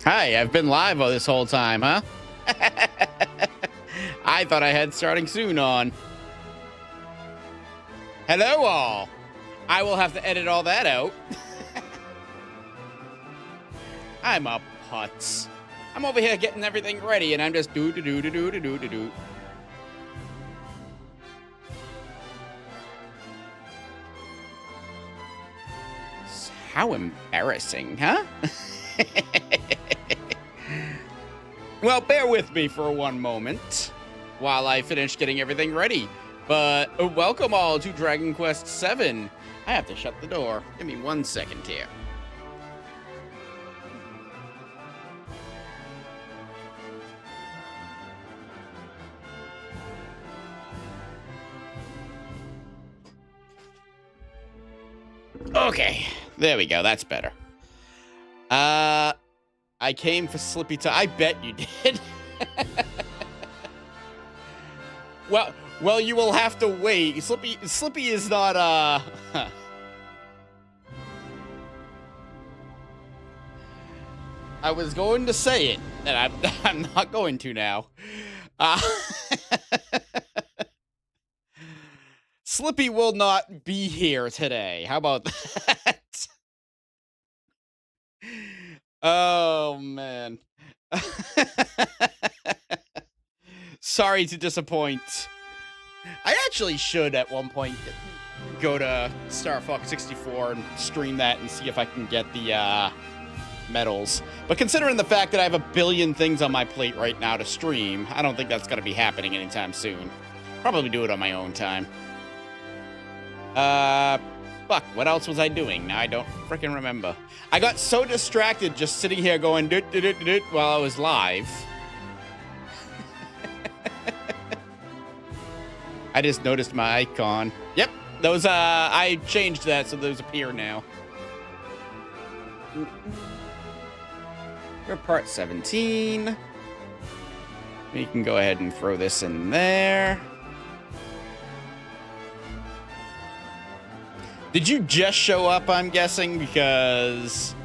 Hi, I've been live all this whole time, huh? I thought I had starting soon on. Hello, all. I will have to edit all that out. I'm a putz. I'm over here getting everything ready, and I'm just do. How embarrassing, huh? Well, bear with me for one moment while I finish getting everything ready. But welcome all to Dragon Quest VII. I have to shut the door. Give me 1 second here. Okay, there we go. That's better. I came for Slippy to. I bet you did. Well, you will have to wait. Slippy is not. I was going to say it, and I'm not going to now. Slippy will not be here today. How about that? Oh, man. Sorry to disappoint. I actually should at one point go to Star Fox 64 and stream that and see if I can get the medals. But considering the fact that I have a billion things on my plate right now to stream, I don't think that's going to be happening anytime soon. Probably do it on my own time. Fuck, what else was I doing? Now I don't freaking remember. I got so distracted just sitting here going doot while I was live. I just noticed my icon. Yep, those, I changed that so those appear now. You're part 17. We can go ahead and throw this in there. Did you just show up, I'm guessing? Because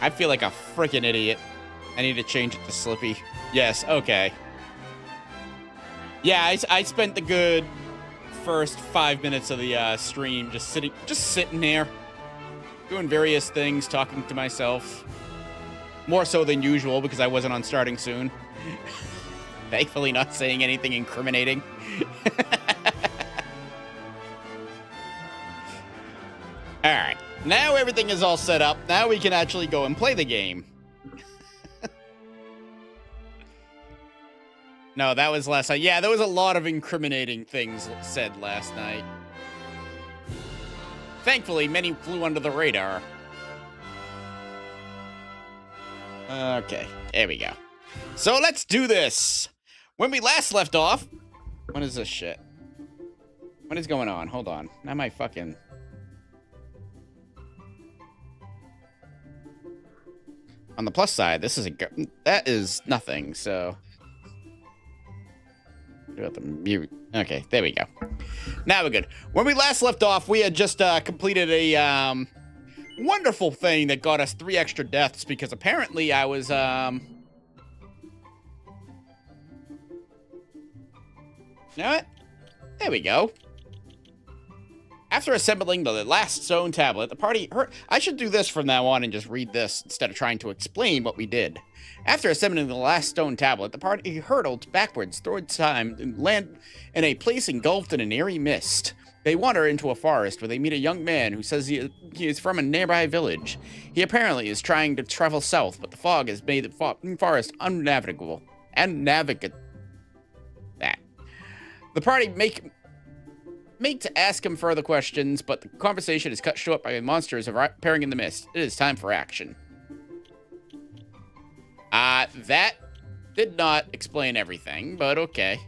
I feel like a freaking idiot. I need to change it to Slippy. Yes, okay. Yeah, I spent the good first 5 minutes of the stream just sitting here, doing various things, talking to myself. More so than usual because I wasn't on starting soon. Thankfully not saying anything incriminating. Alright, now everything is all set up. Now we can actually go and play the game. No, that was last night. Yeah, there was a lot of incriminating things said last night. Thankfully, many flew under the radar. Okay, there we go. So let's do this. When we last left off... What is this shit? What is going on? Hold on. Now my fucking... On the plus side, this is that is nothing, so... About the mute. Okay, there we go. Now we're good. When we last left off, we had just completed a wonderful thing that got us 3 extra deaths because apparently I was... You know what? There we go. After assembling the last stone tablet, the party heard... I should do this from now on and just read this instead of trying to explain what we did. After assembling the last stone tablet, the party hurtled backwards toward time and land in a place engulfed in an eerie mist. They wander into a forest where they meet a young man who says he is from a nearby village. He apparently is trying to travel south, but the fog has made the forest unnavigable. The party make to ask him further questions, but the conversation is cut short by monsters appearing in the mist. It is time for action. That did not explain everything, but okay.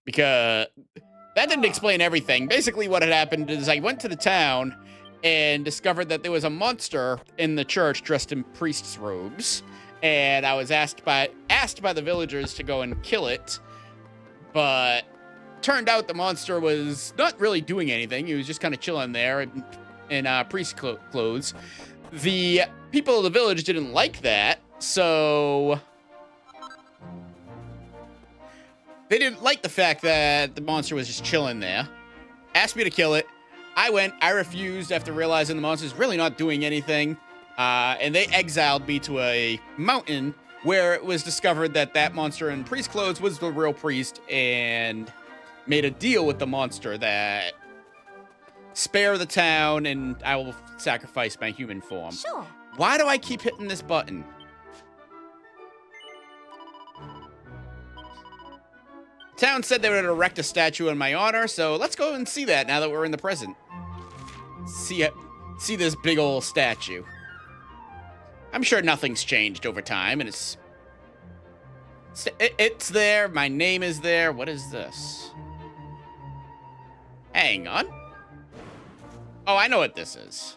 Because that didn't explain everything. Basically what had happened is I went to the town and discovered that there was a monster in the church dressed in priest's robes. And I was asked by the villagers to go and kill it, but turned out the monster was not really doing anything. He was just kind of chilling there in priest clothes. The people of the village didn't like that, so they didn't like the fact that the monster was just chilling there. Asked me to kill it. I went. I refused after realizing the monster's really not doing anything. And they exiled me to a mountain where it was discovered that that monster in priest clothes was the real priest, and made a deal with the monster that spare the town and I will sacrifice my human form. Sure. Why do I keep hitting this button? Town said they would erect a statue in my honor, so let's go and see that now that we're in the present. See this big old statue. I'm sure nothing's changed over time, and it's there. My name is there. What is this? Hang on. Oh, I know what this is.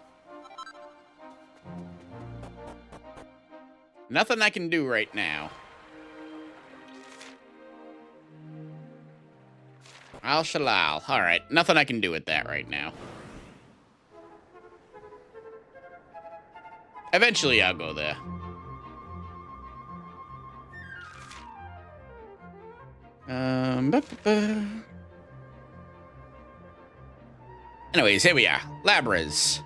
Nothing I can do right now. Al Shalal. All right, nothing I can do with that right now. Eventually, I'll go there. Anyways, here we are. Labras.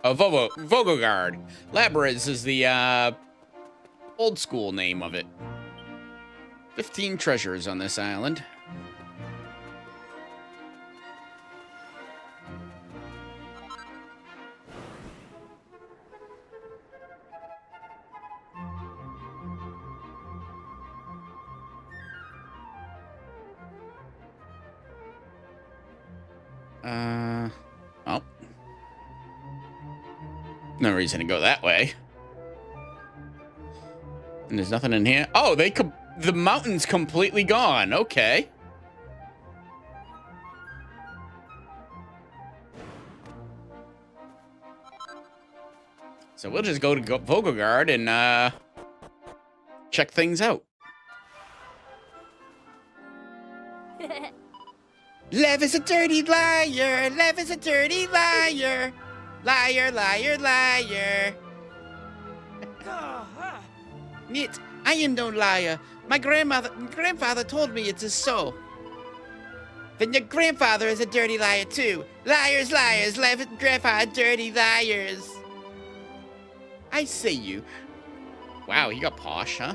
Oh, Vogograd. Labras is the old school name of it. 15 treasures on this island. Oh. No reason to go that way. And there's nothing in here. Oh, the mountain's completely gone. Okay. So we'll just go to Vogograd and check things out. Lev is a dirty liar. Lev is a dirty liar. Liar, liar, liar. Nit, I am no liar. My grandfather told me it is so. Then your grandfather is a dirty liar too. Liars, liars, Lev and grandfather dirty liars. I see you. Wow, you got posh, huh?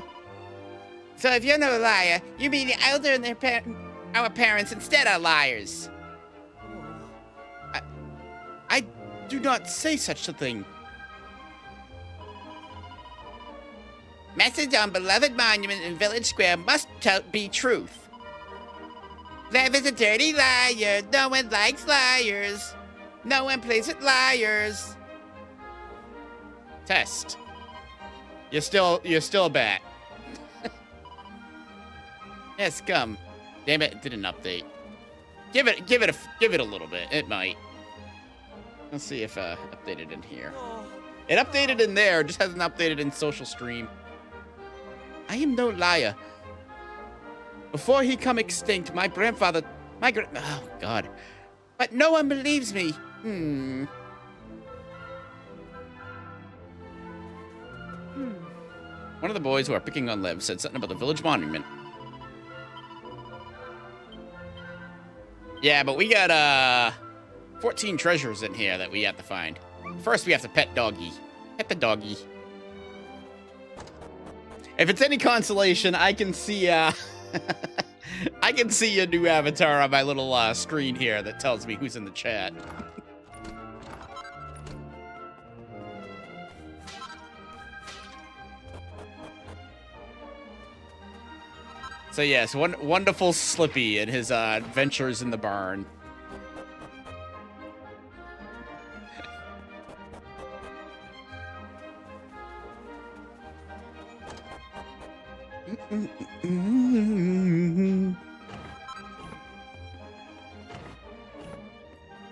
So if you're no liar, you mean the elder and our parents instead are liars. I do not say such a thing. Message on beloved monument in village square must be truth. Lev is a dirty liar. No one likes liars. No one plays with liars. Test. You're still a bat. Yes, come. Damn it, it didn't update. Give it a little bit. It might. Let's see if updated in here. It updated in there, just hasn't updated in social stream. I am no liar. Before he come extinct, my grandfather, oh God. But no one believes me. One of the boys who are picking on Lev said something about the village monument. Yeah, but we got 14 treasures in here that we have to find. First, we have to pet doggy. Pet the doggy. If it's any consolation, I can see I can see a new avatar on my little screen here that tells me who's in the chat. So yes, wonderful Slippy and his adventures in the barn.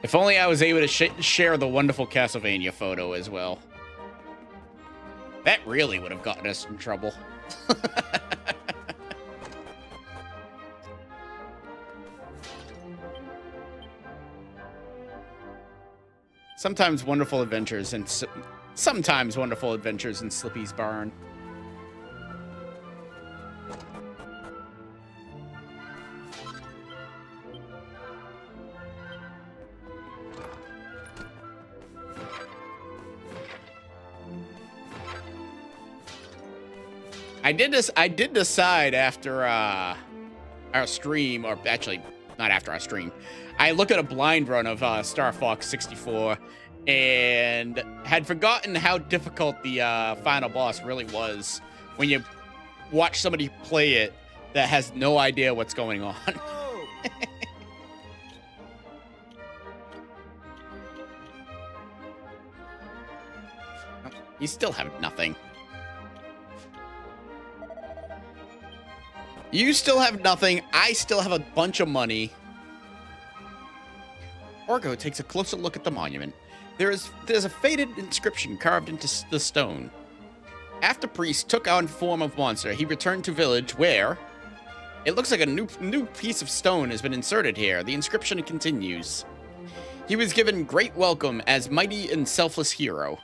If only I was able to share the wonderful Castlevania photo as well. That really would have gotten us in trouble. Sometimes wonderful adventures in Slippy's barn. I did decide after our stream, or actually not after our stream. I looked at a blind run of Star Fox 64 and had forgotten how difficult the final boss really was when you watch somebody play it that has no idea what's going on. You still have nothing. You still have nothing. I still have a bunch of money. Orgo takes a closer look at the monument. There's a faded inscription carved into the stone. After Priest took on form of monster, he returned to village where it looks like a new piece of stone has been inserted here. The inscription continues. He was given great welcome as mighty and selfless hero.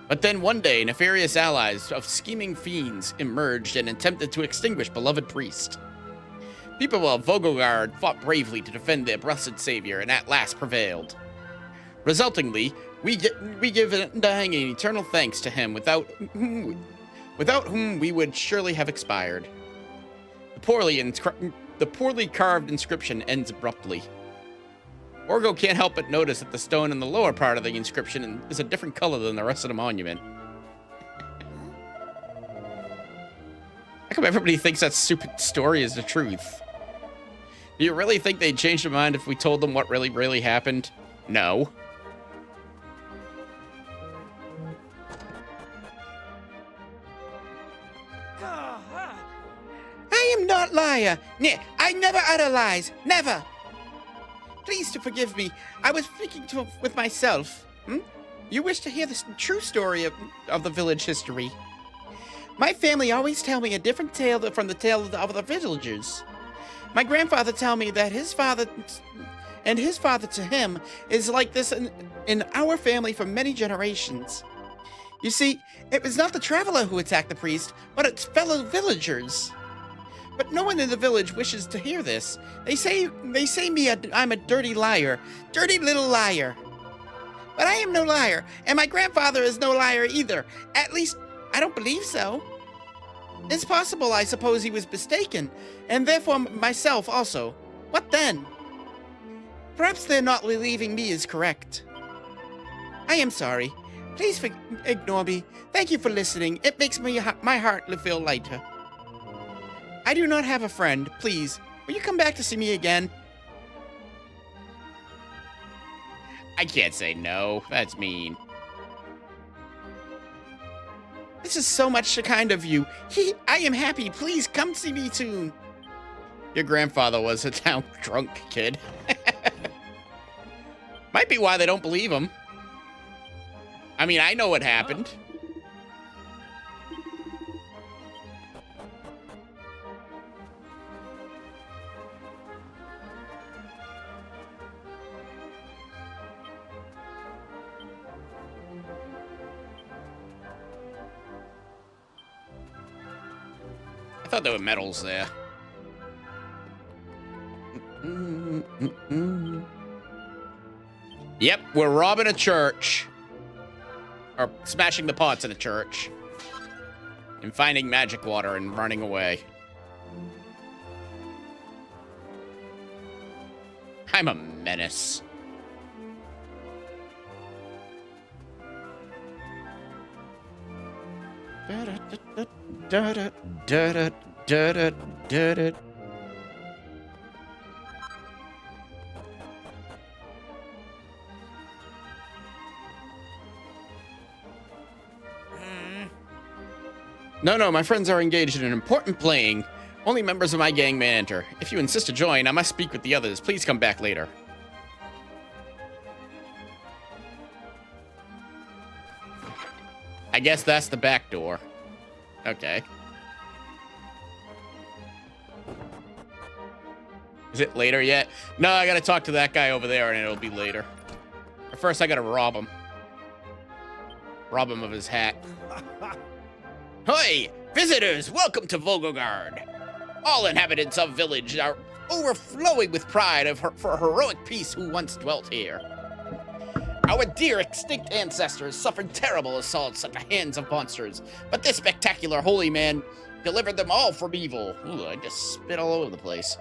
But then one day, nefarious allies of scheming fiends emerged and attempted to extinguish beloved Priest. People of Vogograd fought bravely to defend their blessed savior and at last prevailed. Resultingly, we give undying and eternal thanks to him without whom we would surely have expired. The poorly carved inscription ends abruptly. Orgo can't help but notice that the stone in the lower part of the inscription is a different color than the rest of the monument. How come everybody thinks that stupid story is the truth? Do you really think they'd change their mind if we told them what really happened? No. I am not liar. I never utter lies. Never. Please to forgive me. I was speaking with myself. You wish to hear the true story of the village history. My family always tell me a different tale from the tale of the villagers. My grandfather tell me that his father to him is like this in our family for many generations. You see, it was not the traveler who attacked the priest, but its fellow villagers. But no one in the village wishes to hear this. They say I'm a dirty liar. Dirty little liar. But I am no liar, and my grandfather is no liar either. At least, I don't believe so. It's possible, I suppose, he was mistaken, and therefore myself also. What then? Perhaps they're not believing me is correct. I am sorry. Please ignore me. Thank you for listening. It makes my heart feel lighter. I do not have a friend. Please, will you come back to see me again? I can't say no. That's mean. This is so much kind of you. I am happy. Please come see me soon. Your grandfather was a town drunk kid. Might be why they don't believe him. I mean, I know what happened. I thought there were medals there. Yep, we're robbing a church. Or smashing the pots in a church. And finding magic water and running away. I'm a menace. No, my friends are engaged in an important playing. Only members of my gang may enter. If you insist to join, I must speak with the others. Please come back later. I guess that's the back door. Okay. Is it later yet? No, I gotta talk to that guy over there and it'll be later. But first, I gotta rob him. Rob him of his hat. Hey, visitors, welcome to Vogograd. All inhabitants of village are overflowing with pride for a heroic peace who once dwelt here. Our dear extinct ancestors suffered terrible assaults at the hands of monsters, but this spectacular holy man delivered them all from evil. Ooh, I just spit all over the place.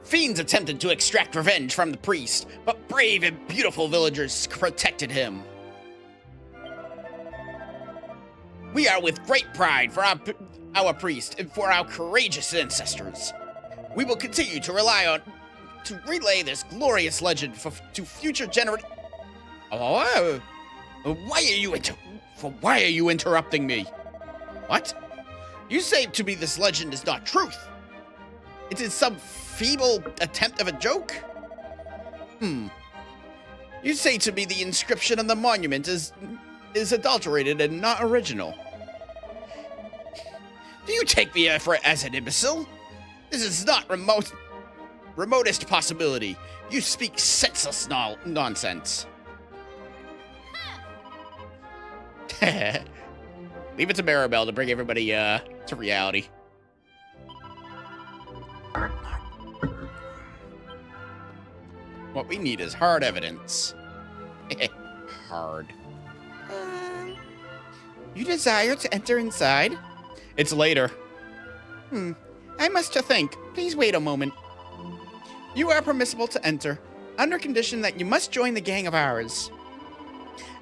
Fiends attempted to extract revenge from the priest, but brave and beautiful villagers protected him. We are with great pride for our priest and for our courageous ancestors. We will continue to relay this glorious legend to future generations. Oh, why are you interrupting me? What? You say to me this legend is not truth. It is some feeble attempt of a joke? You say to me the inscription on the monument is adulterated and not original. Do you take me as an imbecile? This is not remotest possibility. You speak senseless nonsense. Leave it to Maribel to bring everybody to reality. What we need is hard evidence. Hard. You desire to enter inside? It's later. I must think. Please wait a moment. You are permissible to enter, under condition that you must join the gang of ours.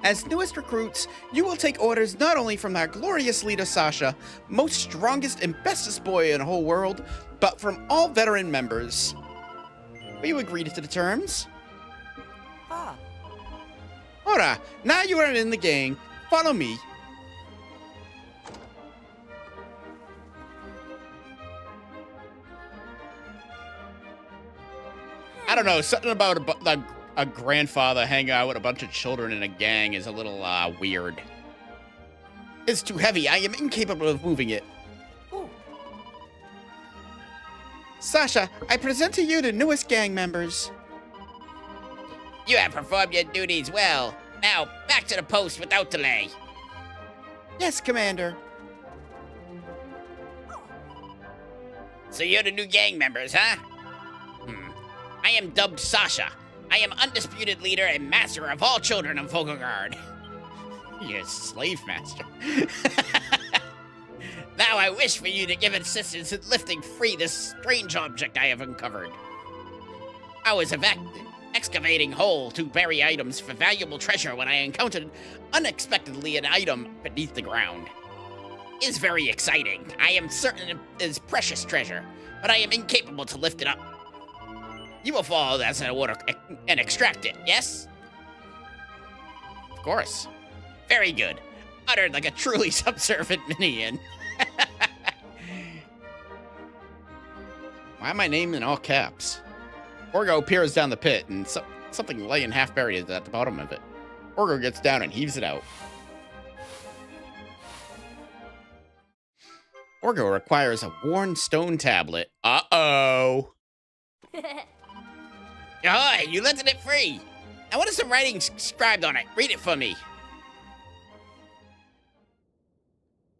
As newest recruits, you will take orders not only from our glorious leader Sasha, most strongest and bestest boy in the whole world, but from all veteran members. Will you agree to the terms? Ora, now you are in the gang. Follow me. I don't know, something about a grandfather hanging out with a bunch of children in a gang is a little weird. It's too heavy. I am incapable of moving it. Ooh. Sasha, I present to you the newest gang members. You have performed your duties well. Now, back to the post without delay. Yes, Commander. So you're the new gang members, huh? I am dubbed Sasha. I am undisputed leader and master of all children of Vogograd. You're a slave master. Now I wish for you to give assistance in lifting free this strange object I have uncovered. I was excavating hole to bury items for valuable treasure when I encountered unexpectedly an item beneath the ground. It is very exciting. I am certain it is precious treasure, but I am incapable to lift it up. You will follow as an order and extract it, yes? Of course. Very good. Uttered like a truly subservient minion. Why am I named in all caps? Orgo peers down the pit, and something laying half buried is at the bottom of it. Orgo gets down and heaves it out. Orgo requires a worn stone tablet. Uh-oh. Ahoy, you lifted it free. Now what is the writing scribed on it? Read it for me.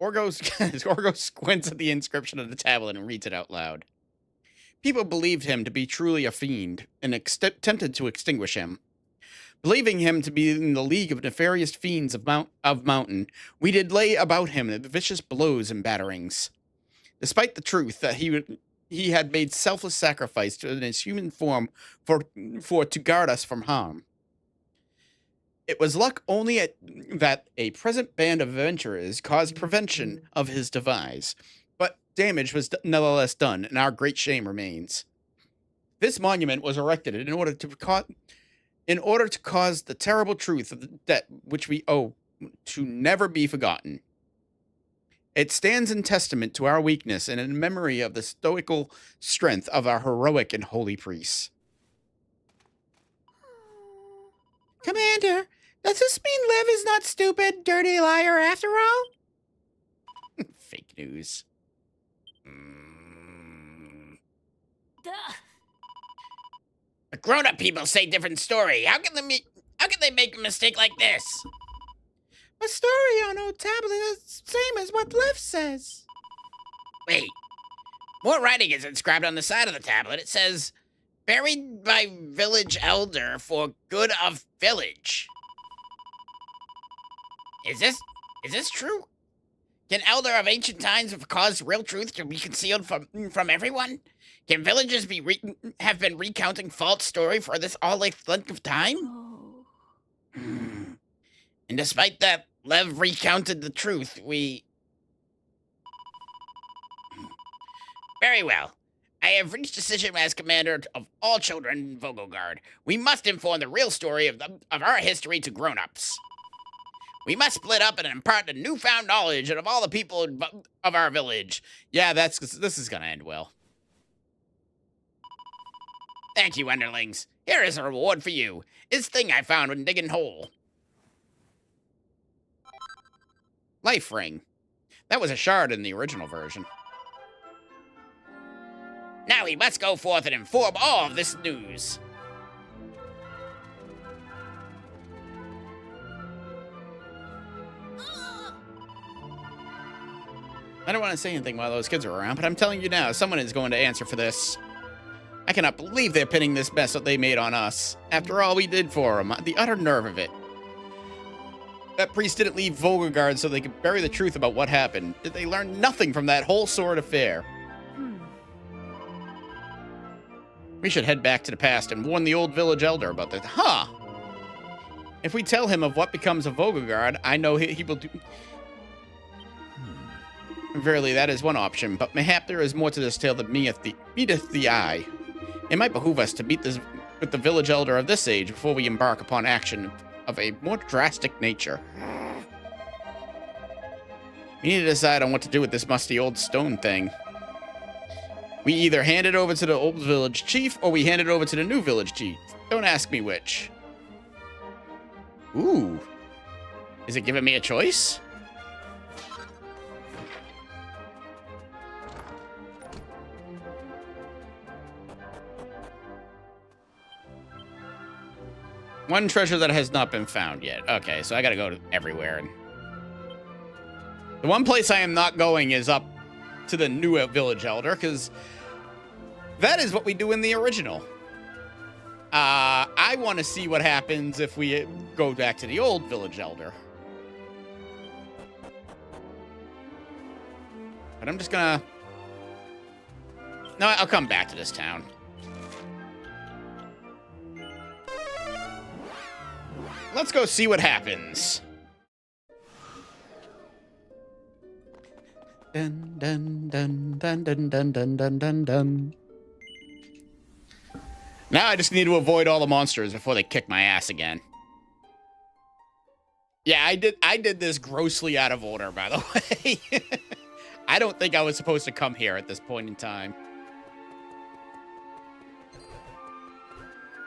Orgo squints at the inscription of the tablet and reads it out loud. People believed him to be truly a fiend and attempted to extinguish him. Believing him to be in the league of nefarious fiends of Mountain, we did lay about him vicious blows and batterings. Despite the truth that he had made selfless sacrifice in his human form for to guard us from harm. It was luck only that a present band of adventurers caused prevention of his demise, but damage was nevertheless done, and our great shame remains. This monument was erected in order to cause the terrible truth of the debt which we owe to never be forgotten. It stands in testament to our weakness and in memory of the stoical strength of our heroic and holy priests. Commander, Does this mean Lev is not stupid, dirty liar after all? Fake news. The grown-up people say different story. How can they make a mistake like this? A story on old tablet is the same as what Lev says. Wait. More writing is inscribed on the side of the tablet. It says, buried by village elder for good of village. Is this true? Can elder of ancient times have caused real truth to be concealed from everyone? Can villagers have been recounting false story for this all length of time? Oh. And despite that, Lev recounted the truth. Very well. I have reached decision as commander of all children in Vogograd. We must inform the real story of our history to grown-ups. We must split up and impart the newfound knowledge of all the people of our village. Yeah, this is gonna end well. Thank you, underlings. Here is a reward for you. This thing I found when digging hole. Life ring. That was a shard in the original version. Now we must go forth and inform all of this news. I don't want to say anything while those kids are around, but I'm telling you now, someone is going to answer for this. I cannot believe they're pinning this mess that they made on us. After all we did for them, the utter nerve of it. That priest didn't leave Vogograd so they could bury the truth about what happened. Did they learn nothing from that whole sword affair? We should head back to the past and warn the old village elder about this. Huh! If we tell him of what becomes of Vogograd, I know he will do... Verily, that is one option, but mayhap there is more to this tale than meeteth the eye. It might behoove us to meet with the village elder of this age before we embark upon action of a more drastic nature. We need to decide on what to do with this musty old stone thing. We either hand it over to the old village chief, or we hand it over to the new village chief. Don't ask me which. Ooh. Is it giving me a choice? One treasure that has not been found yet. Okay, so I gotta go everywhere. And the one place I am not going is up to the new village elder, because that is what we do in the original. I want to see what happens if we go back to the old village elder. But I'm just gonna... No, I'll come back to this town. Let's go see what happens. Dun dun dun dun dun dun dun dun dun dun. Now I just need to avoid all the monsters before they kick my ass again. Yeah, I did this grossly out of order, by the way. I don't think I was supposed to come here at this point in time.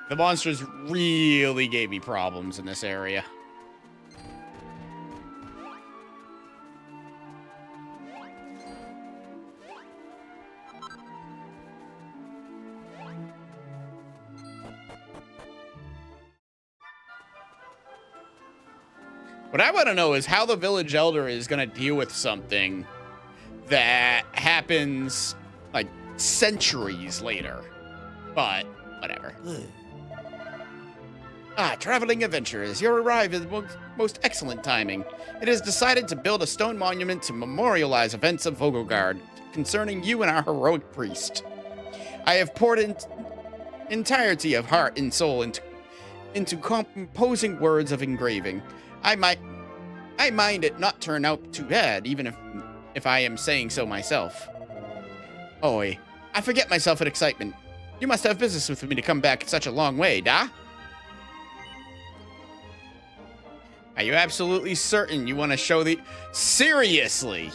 The monsters really gave me problems in this area. What I want to know is how the village elder is going to deal with something that happens like centuries later. But whatever. Traveling adventurers, your arrival is most excellent timing. It is decided to build a stone monument to memorialize events of Vogograd concerning you and our heroic priest. I have poured entirety of heart and soul into composing words of engraving. I mind it not turn out too bad, even if I am saying so myself. Oi, I forget myself in excitement. You must have business with me to come back such a long way, da? Are you absolutely certain you want to show the... Seriously?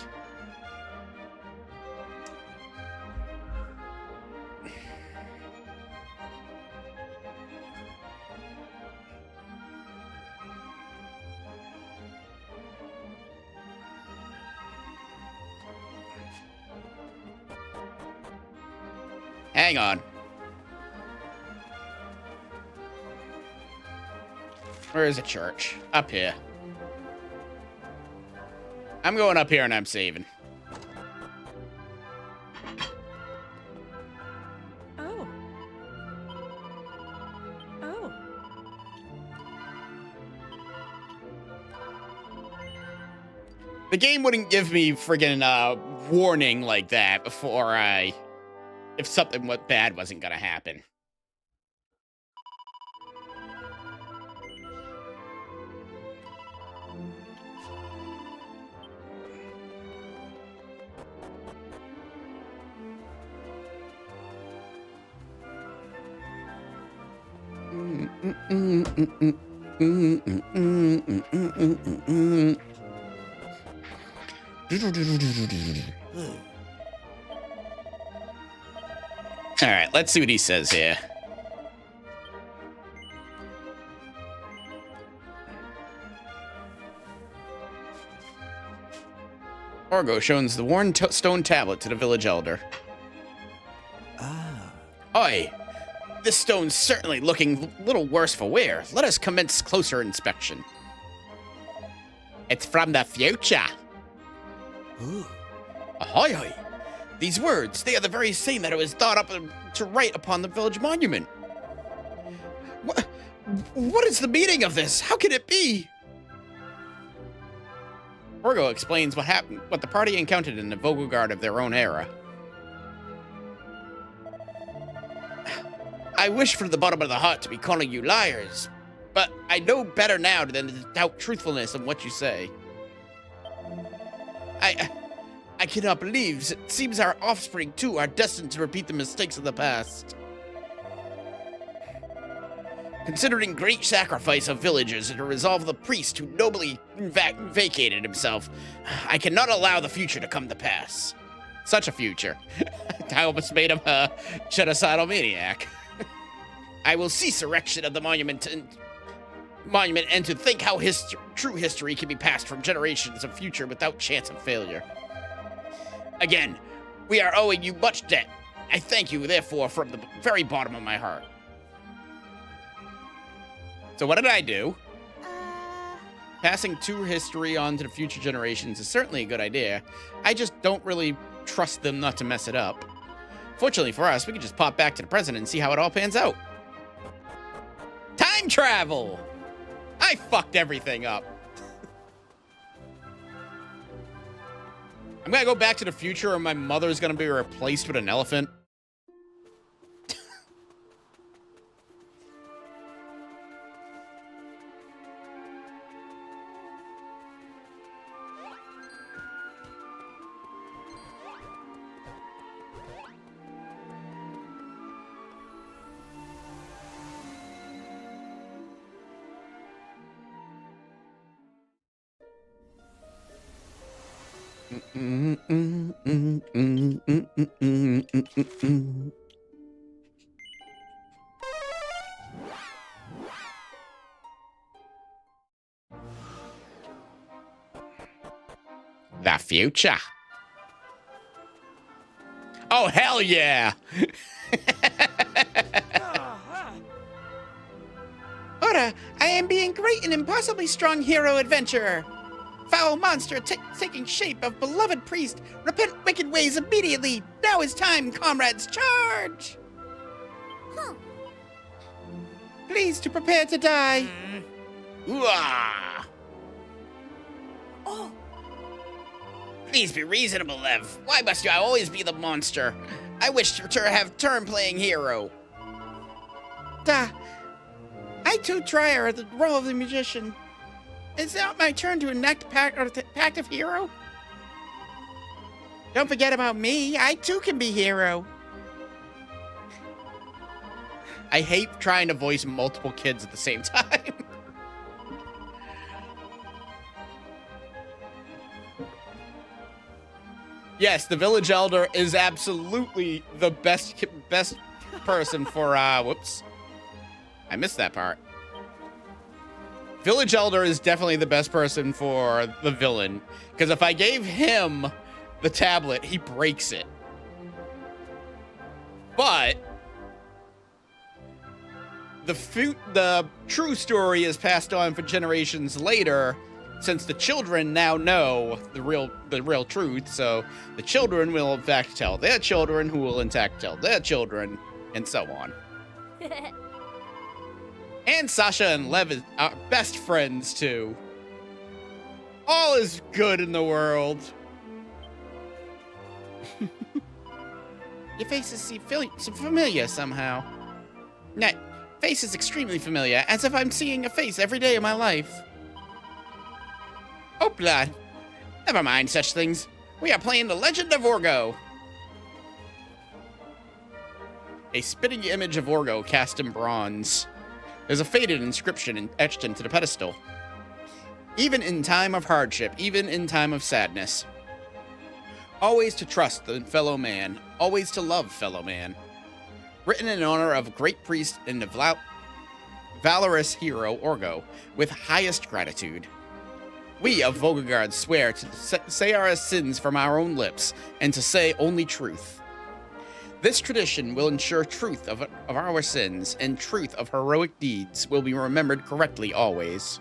hang on. Where is a church? Up here. I'm going up here and I'm saving. Oh. Oh. The game wouldn't give me friggin' warning like that before if something bad wasn't gonna happen. All right, let's see what he says here. Orgo shows the worn stone tablet to the village elder. Ah. Oi! This stone's certainly looking a little worse for wear. Let us commence closer inspection. It's from the future. Ooh. Ahoy, hoy! These words, they are the very same that it was thought up to write upon the village monument. What is the meaning of this? How can it be? Orgo explains what the party encountered in the Vogograd of their own era. I wish from the bottom of the heart to be calling you liars, but I know better now than to doubt truthfulness of what you say. I cannot believe it seems our offspring too are destined to repeat the mistakes of the past. Considering great sacrifice of villagers and to resolve the priest who nobly vacated himself, I cannot allow the future to come to pass. Such a future. I almost made him a genocidal maniac. I will cease erection of the monument and to think how true history can be passed from generations of future without chance of failure. Again, we are owing you much debt. I thank you, therefore, from the very bottom of my heart. So what did I do? Passing true history on to the future generations is certainly a good idea. I just don't really trust them not to mess it up. Fortunately for us, we can just pop back to the present and see how it all pans out. Time travel! I fucked everything up. I'm gonna go back to the future and my mother's gonna be replaced with an elephant. The future. Oh, hell yeah. Ora, I am being great and impossibly strong hero adventurer. Foul monster taking shape of beloved priest. Repent wicked ways immediately. Now is time, comrades, charge. Please to prepare to die. Oh. Please be reasonable, Lev. Why must I always be the monster? I wish to have turn playing hero. I too try the role of the magician. It's not my turn to enact pact of hero. Don't forget about me. I too can be hero. I hate trying to voice multiple kids at the same time. Yes, the village elder is absolutely the best person for, whoops. I missed that part. Village elder is definitely the best person for the villain, because if I gave him the tablet, he breaks it. But the true story is passed on for generations later, since the children now know the real truth. So the children will in fact tell their children, who will in fact tell their children, and so on. And Sasha and Lev are best friends too. All is good in the world. Your faces seem familiar somehow. That face is extremely familiar, as if I'm seeing a face every day of my life. Oh, blood. Never mind such things. We are playing The Legend of Orgo. A spitting image of Orgo cast in bronze. There's a faded inscription etched into the pedestal. Even in time of hardship, even in time of sadness. Always to trust the fellow man, always to love fellow man. Written in honor of great priest and the valorous hero Orgo, with highest gratitude. We of Vogograd swear to say our sins from our own lips, and to say only truth. This tradition will ensure truth of our sins, and truth of heroic deeds will be remembered correctly always.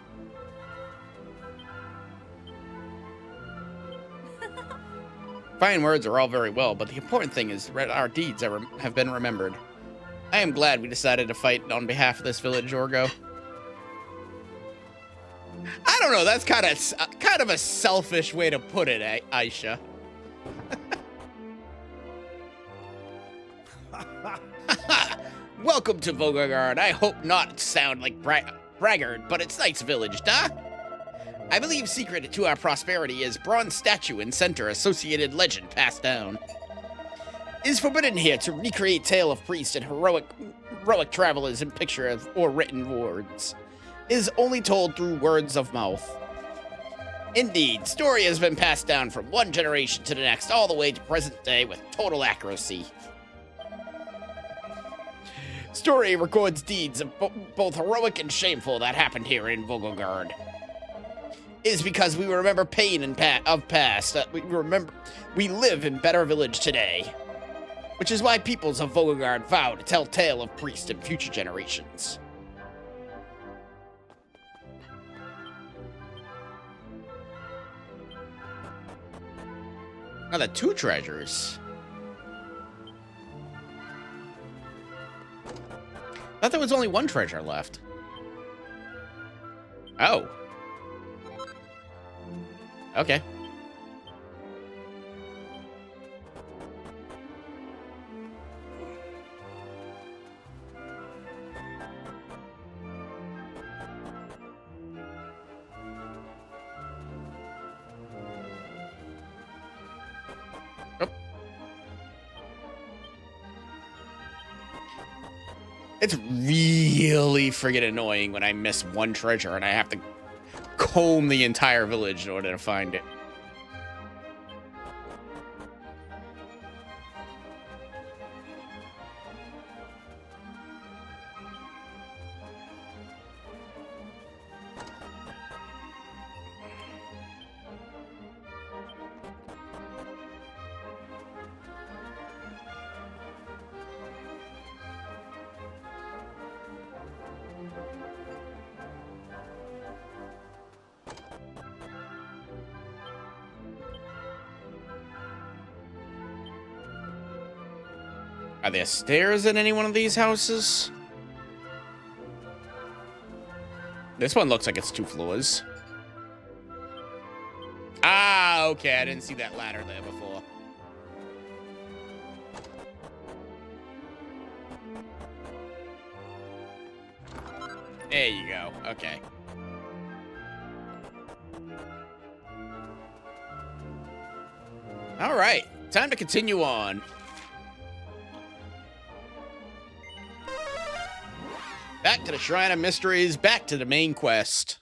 Fine words are all very well, but the important thing is that our deeds have been remembered. I am glad we decided to fight on behalf of this village, Orgo. I don't know, that's kind of a selfish way to put it, Aisha. Welcome to Vogograd. I hope not to sound like braggart, but it's nice village, duh? I believe secret to our prosperity is bronze statue and center associated legend passed down. It is forbidden here to recreate tale of priest and heroic travelers in picture or written words. It is only told through words of mouth. Indeed, story has been passed down from one generation to the next, all the way to present day with total accuracy. Story records deeds of both heroic and shameful that happened here in Vogograd. It is because we remember pain and of past that we live in better village today. Which is why peoples of Vogograd vow to tell tale of priest in future generations. Now the 2 treasures. I thought there was only 1 treasure left. Oh. Okay. It's really friggin' annoying when I miss 1 treasure and I have to comb the entire village in order to find it. Are there stairs in any one of these houses? This one looks like it's 2 floors. Ah, okay. I didn't see that ladder there before. There you go. Okay. All right. Time to continue on. Back to the Shrine of Mysteries, back to the main quest.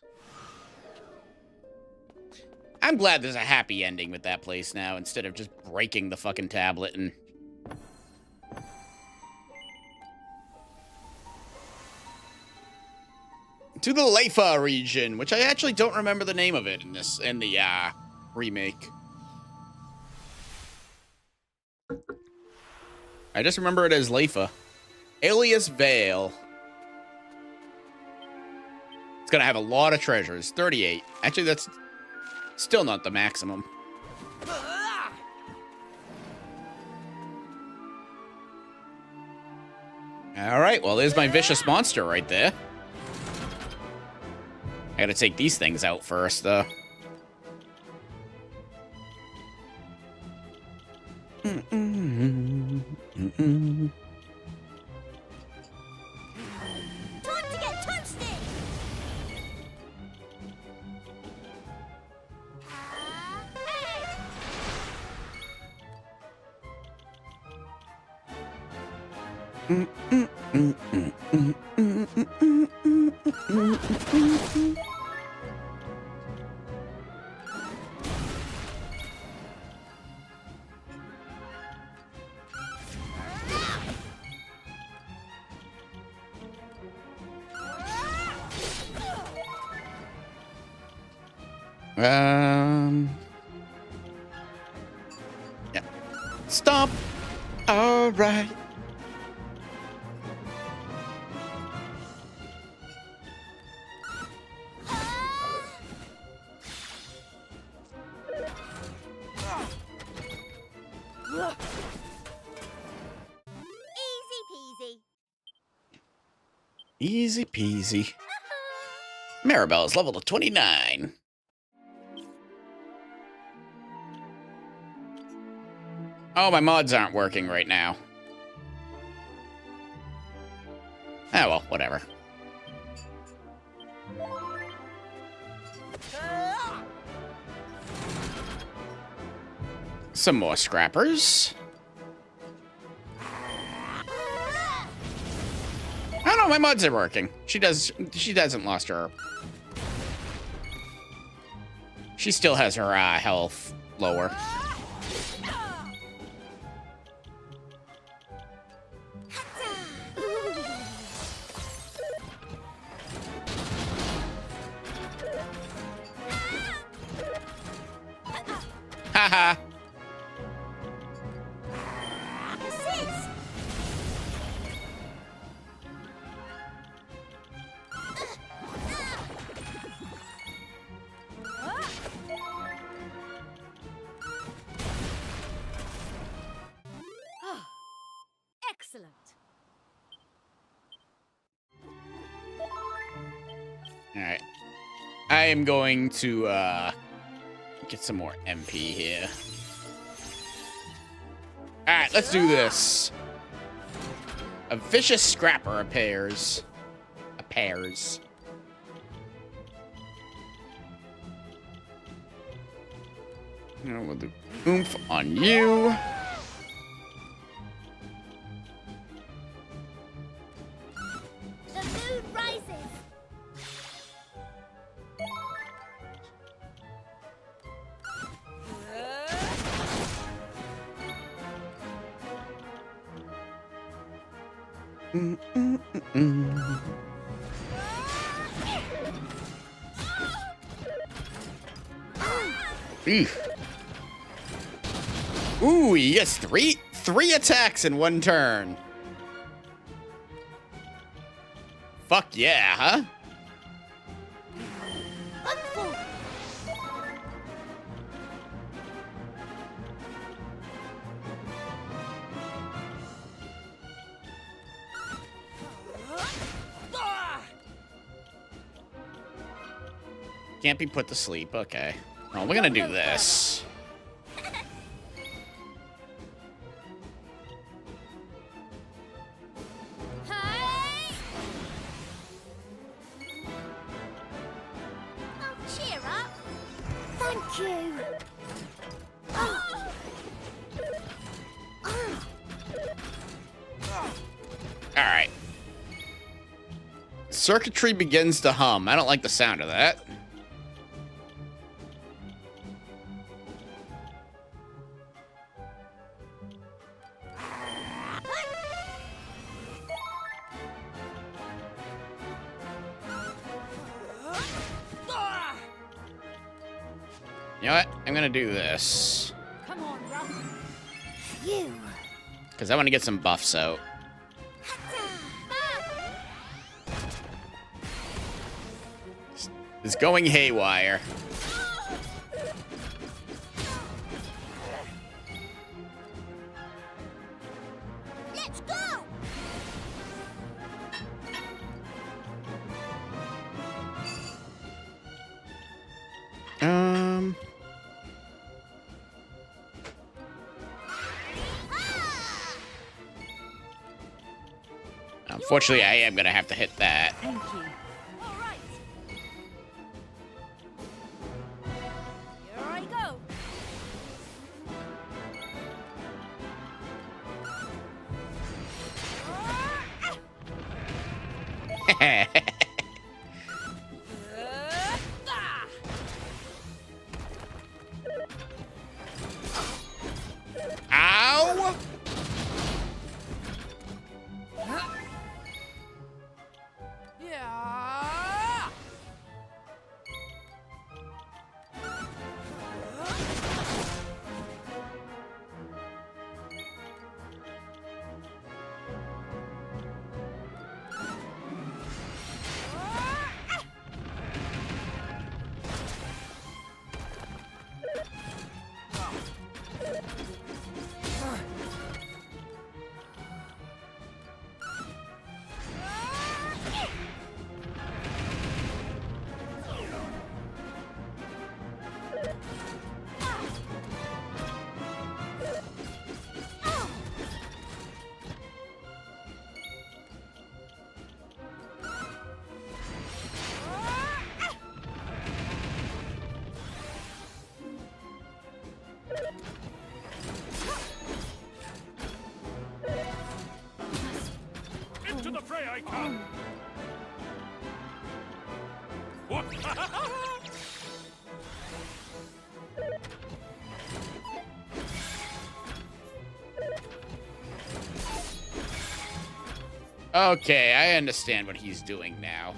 I'm glad there's a happy ending with that place now, instead of just breaking the fucking tablet and... To the Vaipur region, which I actually don't remember the name of it in the remake. I just remember it as Leifa. Aeolus Vale. It's gonna have a lot of treasures. 38. Actually, that's still not the maximum. All right, well, there's my vicious monster right there. I gotta take these things out first, though. Time to get toasted! Yeah. Stomp. All right. Easy peasy. Easy peasy. Maribel is level to 29. Oh, my mods aren't working right now. Ah, well, whatever. Some more scrappers. Oh no, my mods are working. She doesn't lost her. She still has her health lower. Haha. Excellent. All right. I am going to get some more MP here. All right, let's do this. A vicious scrapper appears. You know, with the oomph on you. The moon rises. Ooh, yes, three attacks in one turn. Fuck yeah, huh? Can't be put to sleep. Okay. Well, we're gonna do this. Hey! Oh, cheer up. Thank you. All right. Circuitry begins to hum. I don't like the sound of that. You know what? I'm gonna do this. Come on, Ruff. You. Because I want to get some buffs out. It's going haywire. Let's go. Unfortunately, I am gonna have to hit that. Thank you. All right. Here I go. Ow! Yeah. Into the fray I come! What? Okay, I understand what he's doing now.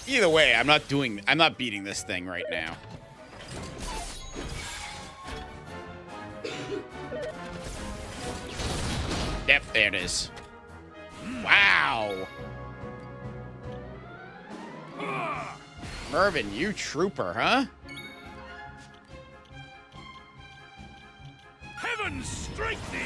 Either way, I'm not beating this thing right now. Yep, there it is. Wow. Mervin, you trooper, huh? Heaven strike thee!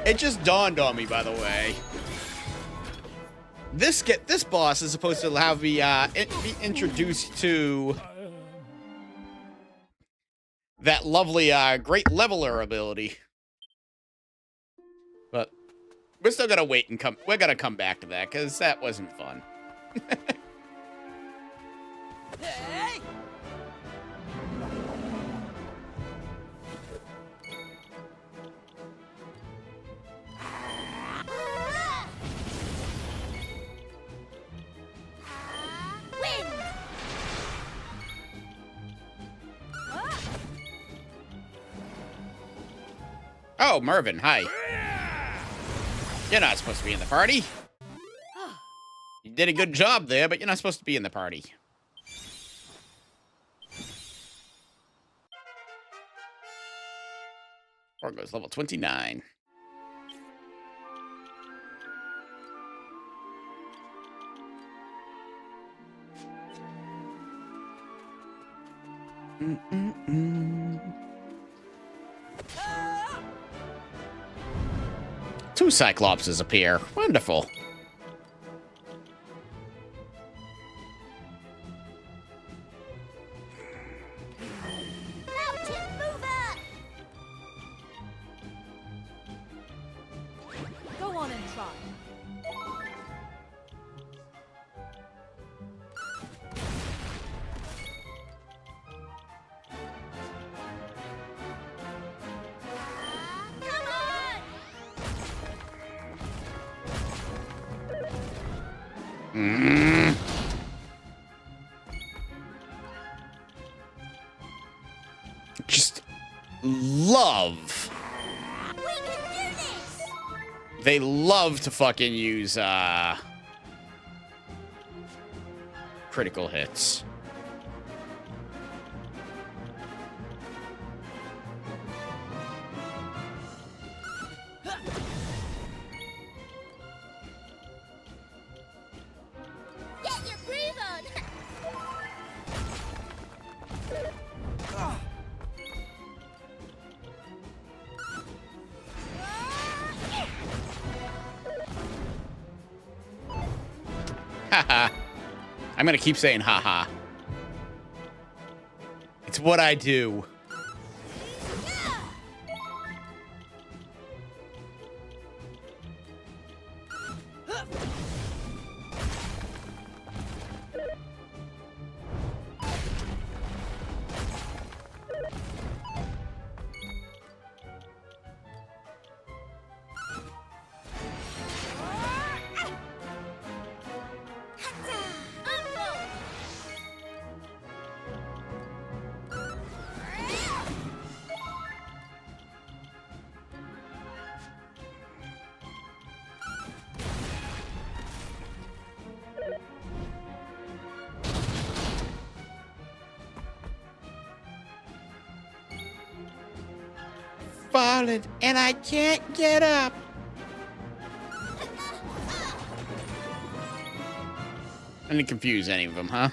It just dawned on me, by the way. This boss is supposed to have me be introduced to that lovely great leveler ability. But we're still gonna wait and we're gonna come back to that because that wasn't fun. Hey! Oh, Mervin, hi. You're not supposed to be in the party. You did a good job there, but you're not supposed to be in the party. Or goes level 29. Two Cyclopses appear. Wonderful. Mountain mover! Go on and try. Mm. Just love. We can do this! They love to fucking use critical hits. Get your groove on! Haha. I'm gonna keep saying haha. It's what I do. Fallen, and I can't get up. I didn't confuse any of them, huh?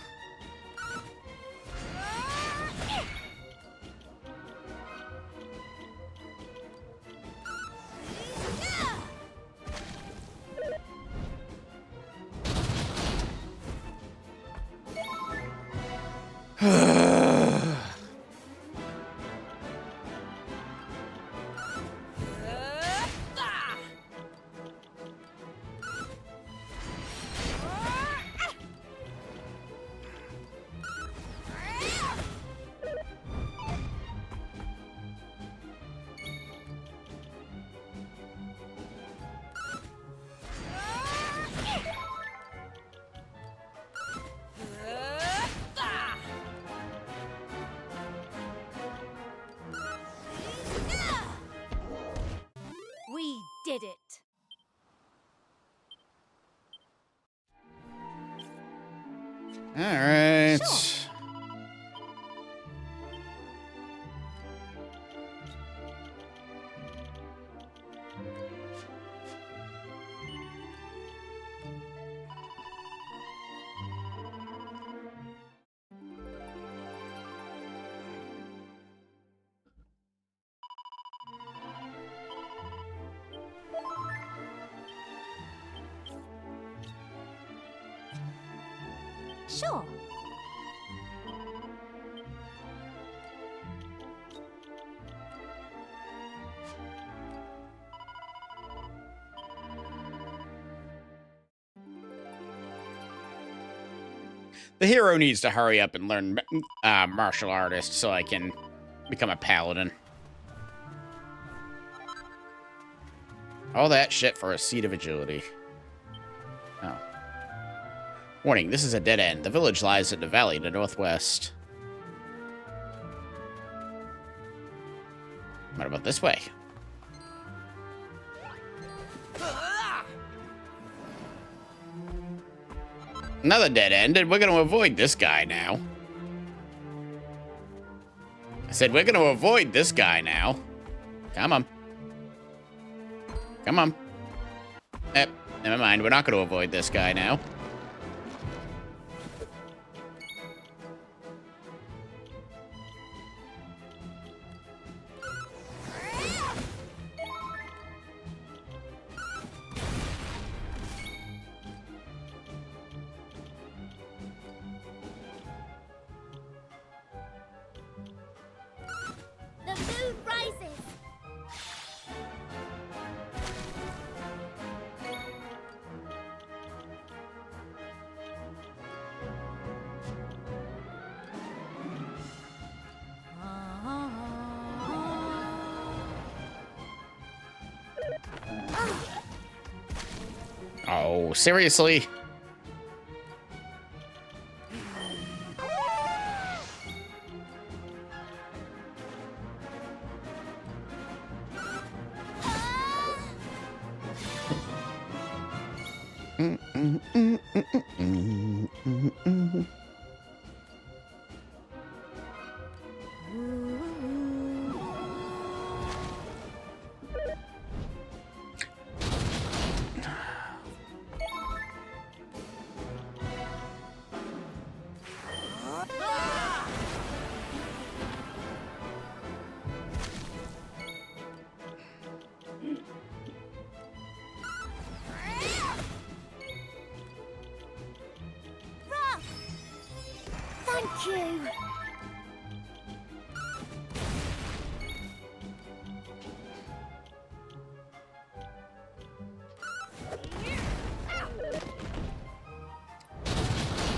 We did it! All right. Sure. Sure. The hero needs to hurry up and learn martial artist so I can become a paladin. All that shit for a seat of agility. Oh. Warning, this is a dead end. The village lies in the valley to the northwest. What about this way? Another dead end, and we're going to avoid this guy now. I said we're going to avoid this guy now. Come on. Come on. Never mind, we're not going to avoid this guy now. The moon rises! Oh, seriously? Thank you.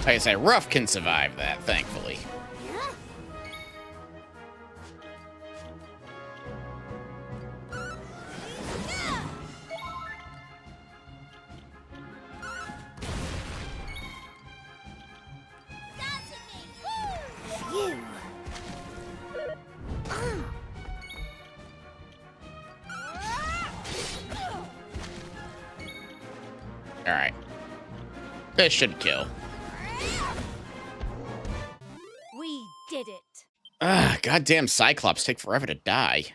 Like I say, Ruff can survive that, thankfully. Yeah. You. All right. This should kill. We did it. Ah, goddamn Cyclops take forever to die.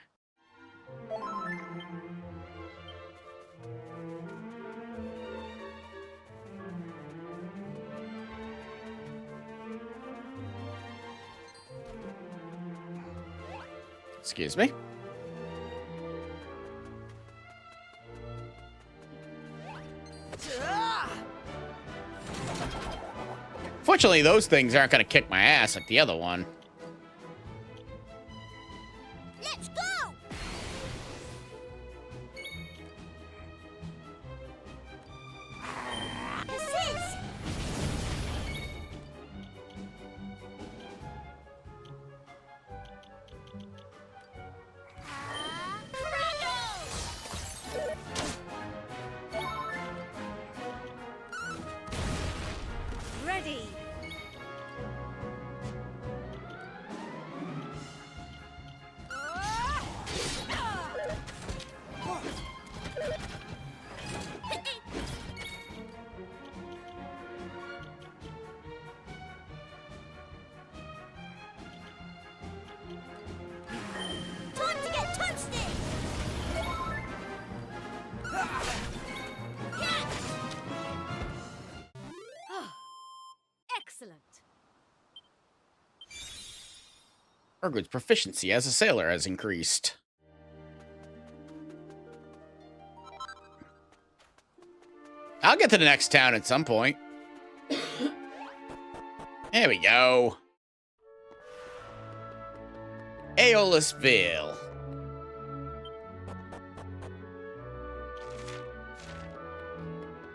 Excuse me. Fortunately, those things aren't going to kick my ass like the other one. Let's go. Assist. Ready. Time to get toasted. Excellent. Urgut's proficiency as a sailor has increased. I'll get to the next town at some point. There we go. Aeolus Vale.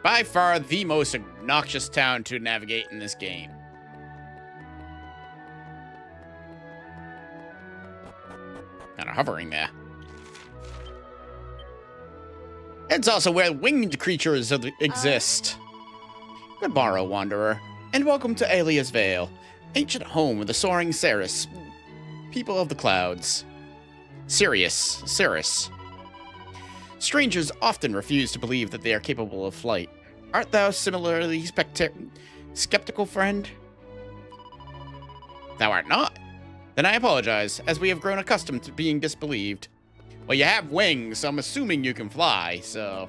By far the most obnoxious town to navigate in this game. Kind of hovering there. It's also where winged creatures exist. Good morrow, wanderer, and welcome to Aeolus Vale, ancient home of the soaring Cirrus, people of the clouds. Cirrus. Strangers often refuse to believe that they are capable of flight. Art thou similarly skeptical, friend? Thou art not? Then I apologize, as we have grown accustomed to being disbelieved. Well, you have wings, so I'm assuming you can fly, so...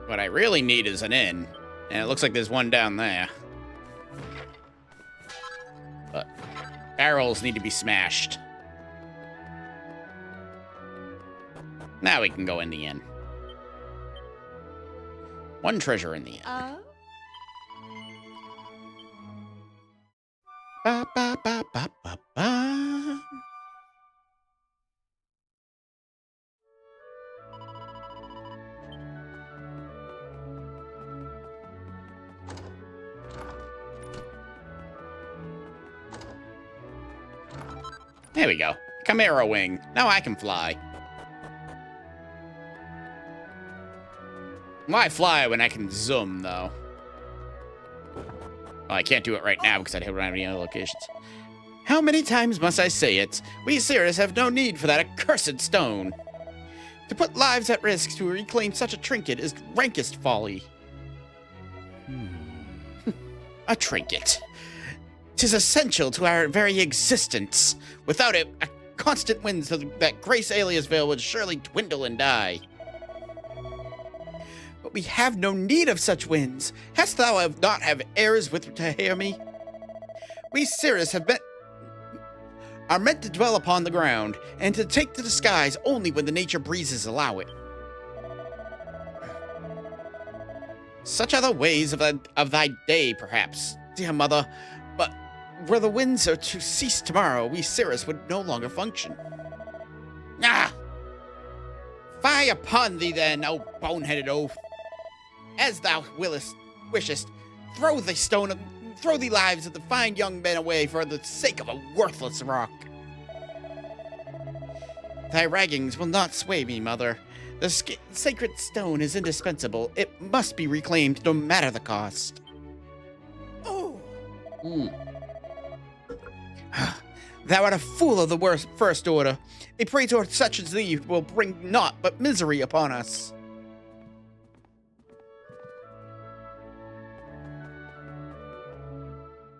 What I really need is an inn, and it looks like there's one down there. But barrels need to be smashed. Now we can go in the inn. One treasure in the inn. Ba, ba, ba, ba, ba, ba. There we go. Chimera wing. Now I can fly. Why fly when I can zoom, though? Well, I can't do it right now because I don't have any other locations. How many times must I say it? We Cirrus have no need for that accursed stone. To put lives at risk to reclaim such a trinket is rankest folly. A trinket. 'Tis essential to our very existence. Without it, a constant winds that grace Aeolus Vale would surely dwindle and die. But we have no need of such winds. Hast thou not have heirs with to hear me? We Cirrus are meant to dwell upon the ground, and to take to the skies only when the nature breezes allow it. Such are the ways of thy day, perhaps, dear mother, but were the winds are to cease tomorrow, we Cirrus would no longer function. Ah! Fie upon thee, then, O boneheaded oaf! As thou wishest, throw the lives of the fine young men away for the sake of a worthless rock. Thy raggings will not sway me, mother. The sacred stone is indispensable. It must be reclaimed no matter the cost. Oh! Thou art a fool of the first order. A praetor such as thee will bring naught but misery upon us.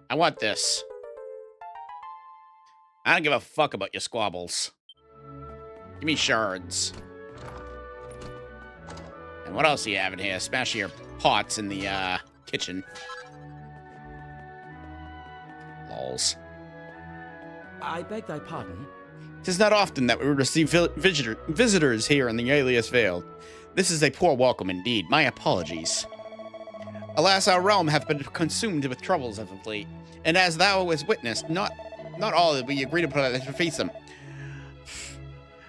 I want this. I don't give a fuck about your squabbles. Give me shards. And what else do you have in here? Smash your pots in the kitchen. Lols. I beg thy pardon? 'Tis not often that we receive visitors here in the Aeolus Vale. This is a poor welcome indeed. My apologies. Alas, our realm hath been consumed with troubles as of late, and as thou hast witnessed, not all that we agreed upon to face them.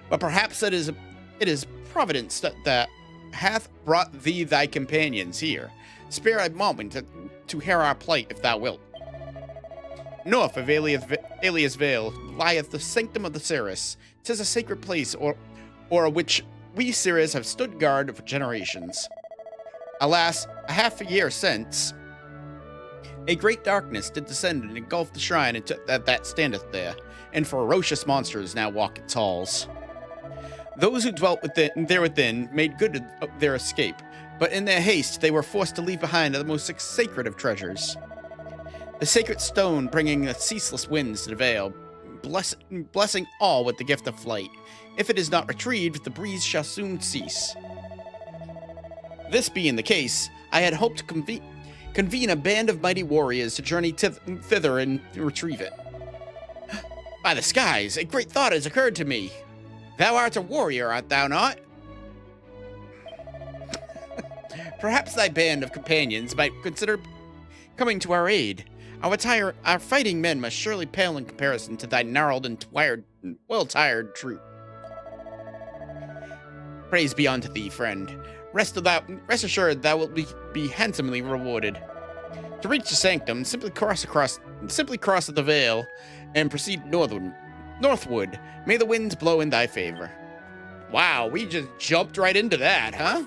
But perhaps it is providence that hath brought thee thy companions here. Spare a moment to hear our plight, if thou wilt. North of Aeolus Vale lieth the Sanctum of the Cirrus. 'Tis a sacred place, or which we Cirrus have stood guard for generations. Alas, a half a year since, a great darkness did descend and engulf the shrine that standeth there, and ferocious monsters now walk its halls. Those who dwelt within made good their escape, but in their haste they were forced to leave behind the most sacred of treasures. The sacred stone bringing the ceaseless winds to the vale, blessing all with the gift of flight. If it is not retrieved, the breeze shall soon cease. This being the case, I had hoped to convene a band of mighty warriors to journey thither and retrieve it. By the skies, a great thought has occurred to me. Thou art a warrior, art thou not? Perhaps thy band of companions might consider coming to our aid. Our fighting men must surely pale in comparison to thy gnarled and well-tired troop. Praise be unto thee, friend. Rest assured thou wilt be handsomely rewarded. To reach the sanctum, simply cross the vale and proceed northward. May the winds blow in thy favor. Wow, we just jumped right into that, huh?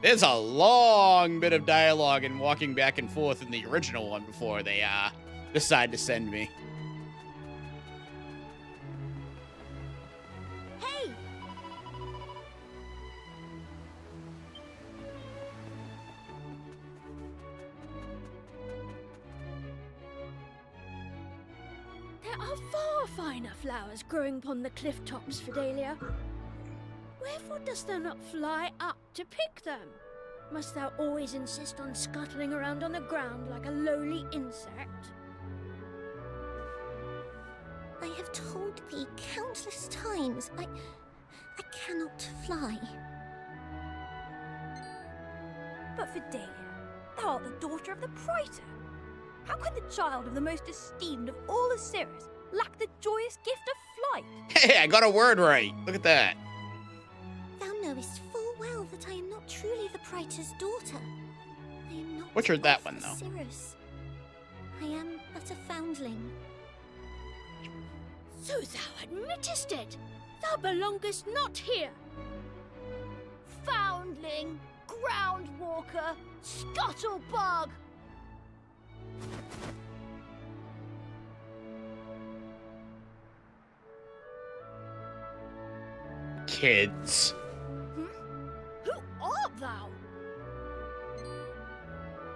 There's a long bit of dialogue and walking back and forth in the original one before they decide to send me. Hey! There are far finer flowers growing upon the cliff tops, Fidelia. Wherefore dost thou not fly up to pick them? Must thou always insist on scuttling around on the ground like a lowly insect? I have told thee countless times, I cannot fly. But Fidelia, thou art the daughter of the praetor. How can the child of the most esteemed of all the Cirrus lack the joyous gift of flight? Hey, I got a word right. Look at that. Thou knowest full well that I am not truly the praetor's daughter. I am not Butchered that of one, though. Cirrus. I am but a foundling. So thou admittest it! Thou belongest not here! Foundling, groundwalker, scuttlebug! Kids. Who art thou?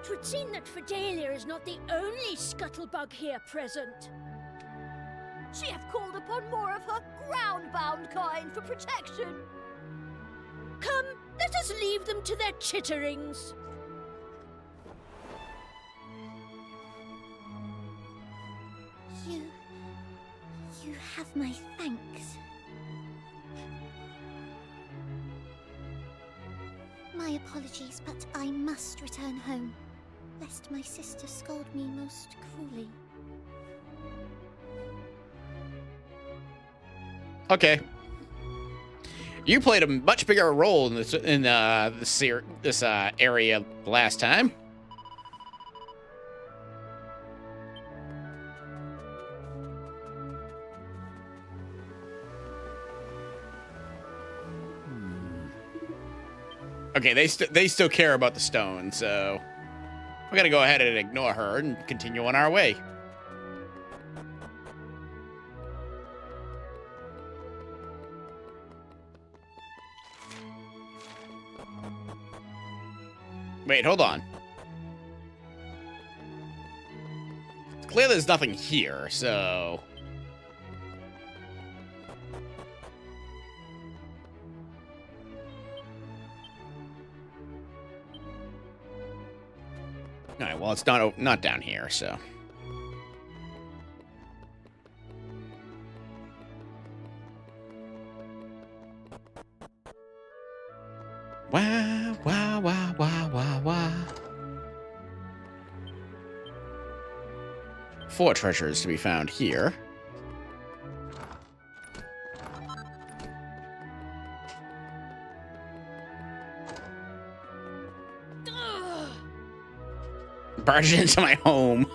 'Twould seem that Fidelia is not the only scuttlebug here present. She hath called upon more of her ground-bound kind for protection. Come, let us leave them to their chitterings. You have my thanks. My apologies, but I must return home, lest my sister scold me most cruelly. Okay. You played a much bigger role in this area last time. Okay, they still care about the stone, so we're gonna go ahead and ignore her and continue on our way. Wait, hold on. Clearly there's nothing here, so... Alright, well, it's not down here, so... Wow, wow, wow, wow, wow, wow. 4 treasures to be found here. Barge into my home.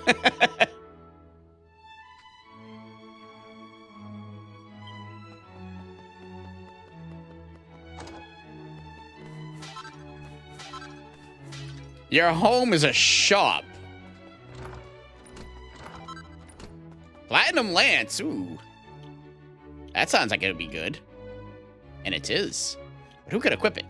Your home is a shop. Platinum Lance, ooh. That sounds like it would be good. And it is. But who could equip it?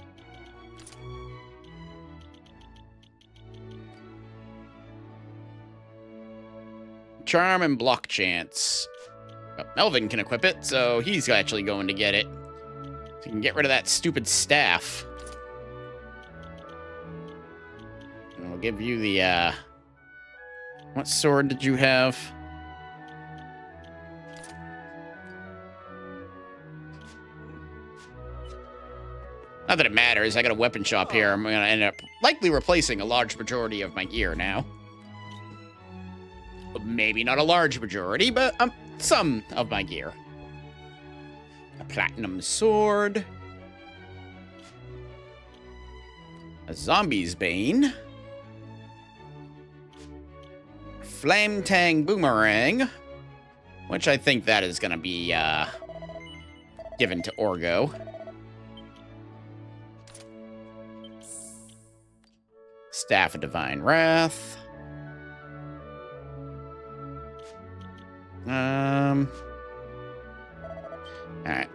Charm and block chance. Well, Melvin can equip it, so he's actually going to get it. So you can get rid of that stupid staff. And we'll give you the, what sword did you have? Not that it matters, I got a weapon shop here. I'm gonna end up likely replacing a large majority of my gear now. Maybe not a large majority, but some of my gear. A platinum sword. A zombie's bane. Flame Tang boomerang. Which I think that is going to be given to Orgo. Staff of Divine Wrath. Alright.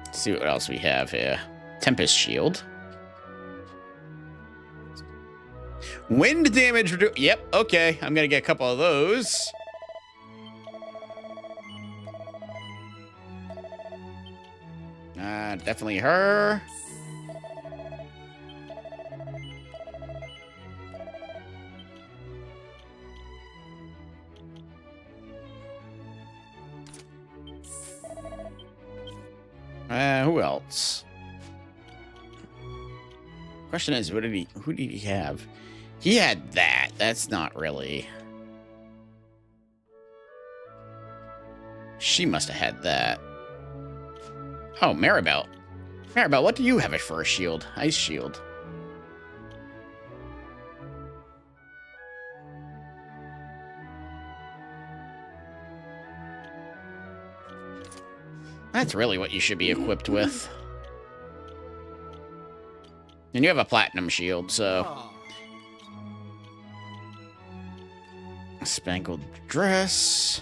Let's see what else we have here. Tempest Shield. Wind damage reduce. Yep, okay. I'm gonna get a couple of those. Definitely her. Who else? Question is, who did he have? He had that. That's not really. She must have had that. Oh, Maribel. Maribel, what do you have for a shield? Ice shield. That's really what you should be equipped with. And you have a platinum shield, so... Spangled dress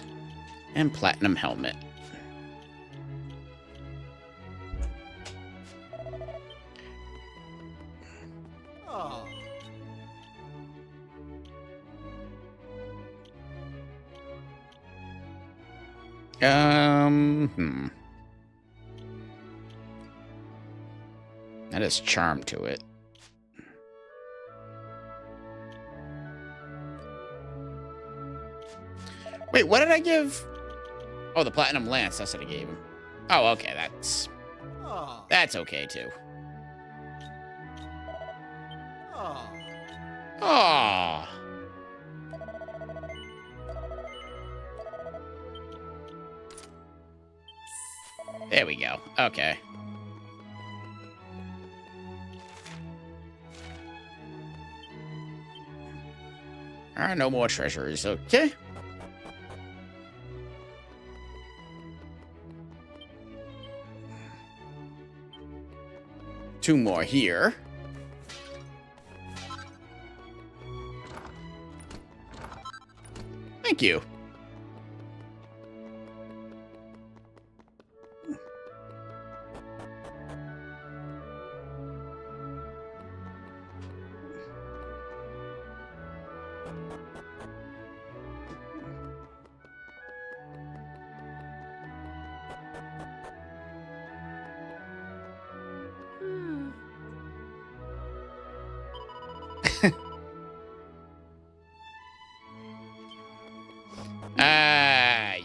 and platinum helmet. That has charm to it. Wait, what did I give? Oh, the platinum lance. That's what I gave him. Oh, okay. That's okay too. Oh. There we go. Okay. No more treasures. Okay. Two more here. Thank you.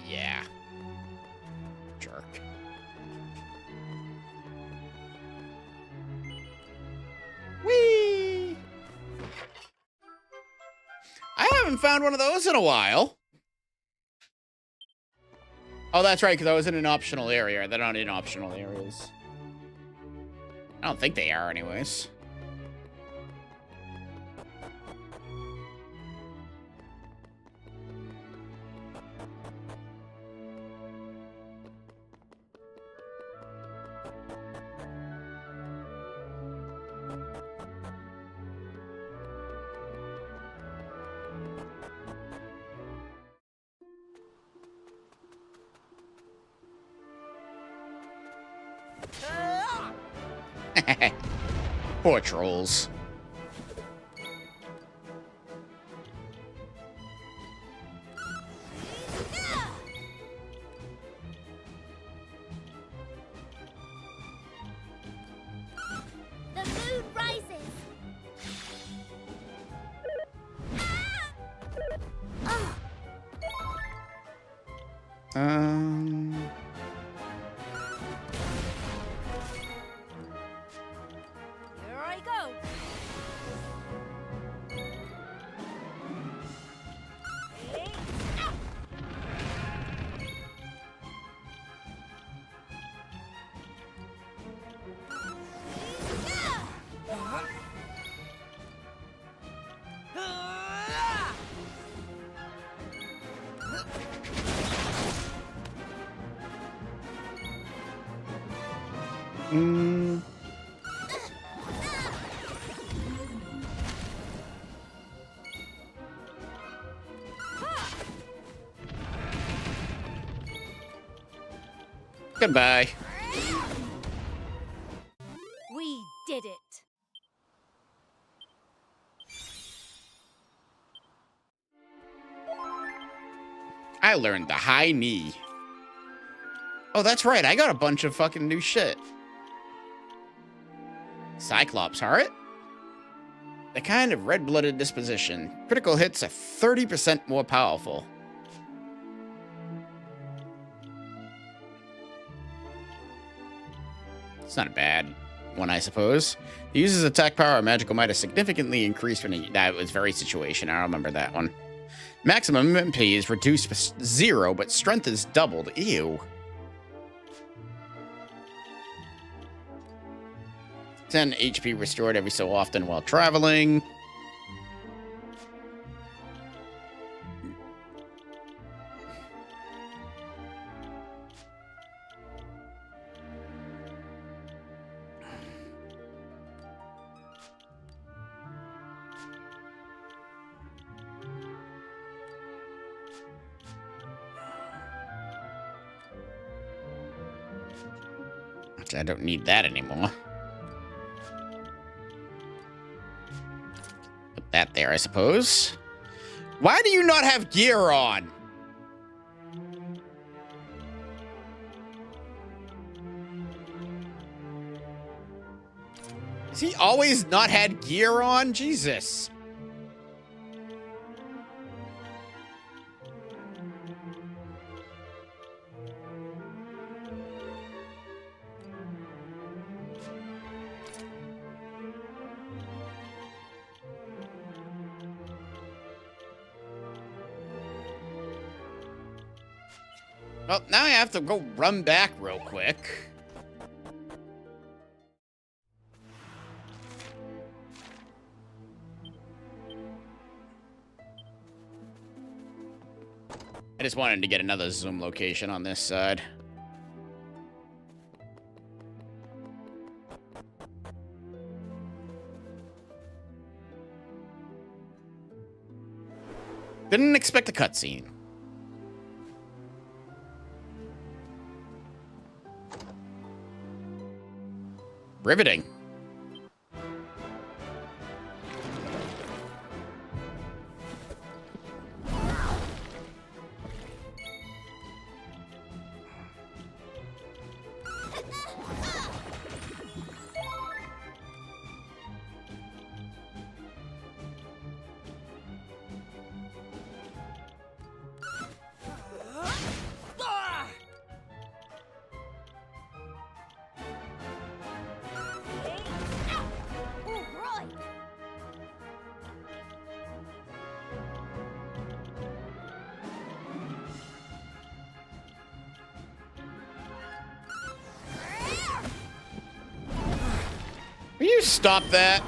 Yeah. Jerk. Whee! I haven't found one of those in a while. Oh, that's right, because I was in an optional area. They're not in optional areas. I don't think they are, anyways. Poor trolls. The moon rises. Here I go. Goodbye. We did it. I learned the high knee. Oh, that's right. I got a bunch of fucking new shit. Cyclops heart. The kind of red-blooded disposition. Critical hits are 30% more powerful. It's not a bad one, I suppose. He uses attack power and magical might is significantly increased when he... That was very situation. I remember that one. Maximum MP is reduced to 0, but strength is doubled. Ew. 10 HP restored every so often while traveling. Which I don't need that anymore. Put that there, I suppose. Why do you not have gear on? Has he always not had gear on? Jesus. Well, now I have to go run back real quick. I just wanted to get another zoom location on this side. Didn't expect a cutscene. Riveting. Will you stop that?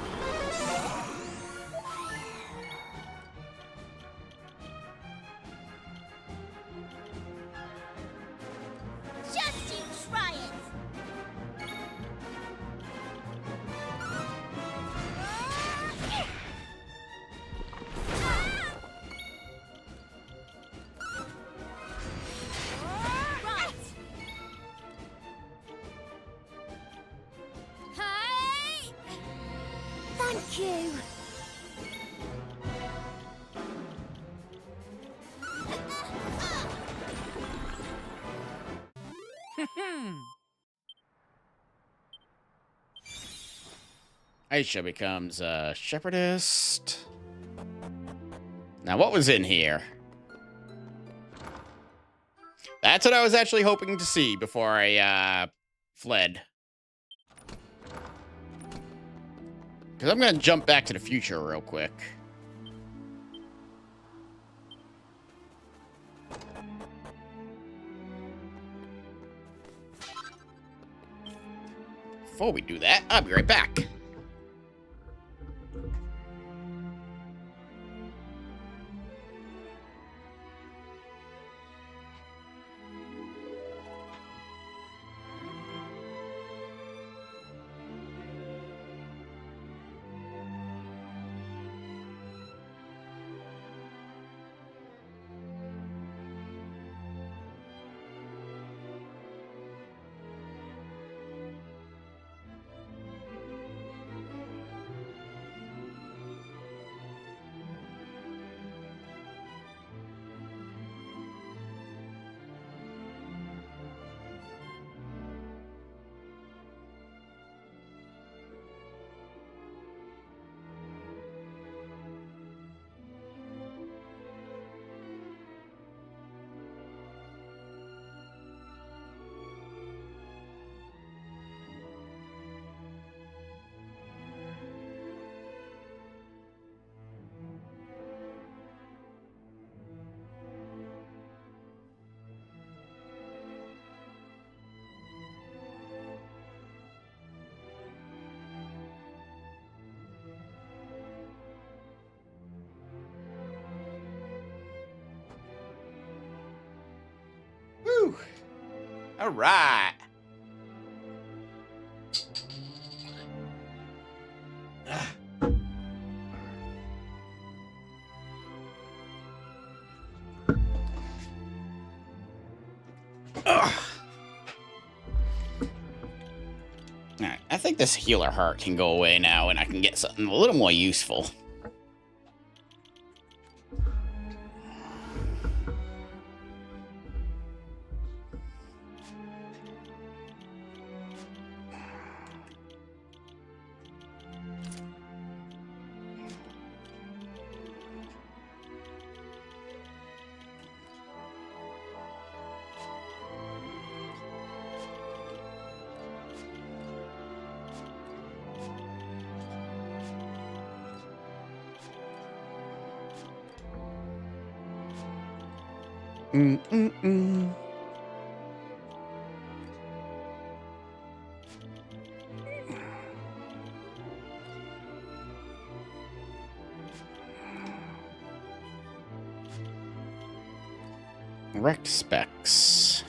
Just you try it! Right! Hey! Thank you! Aisha becomes a shepherdess. Now, what was in here? That's what I was actually hoping to see before I fled. Because I'm going to jump back to the future real quick. Before we do that, I'll be right back. Woo! All right. I think this healer heart can go away now, and I can get something a little more useful. Rect specs.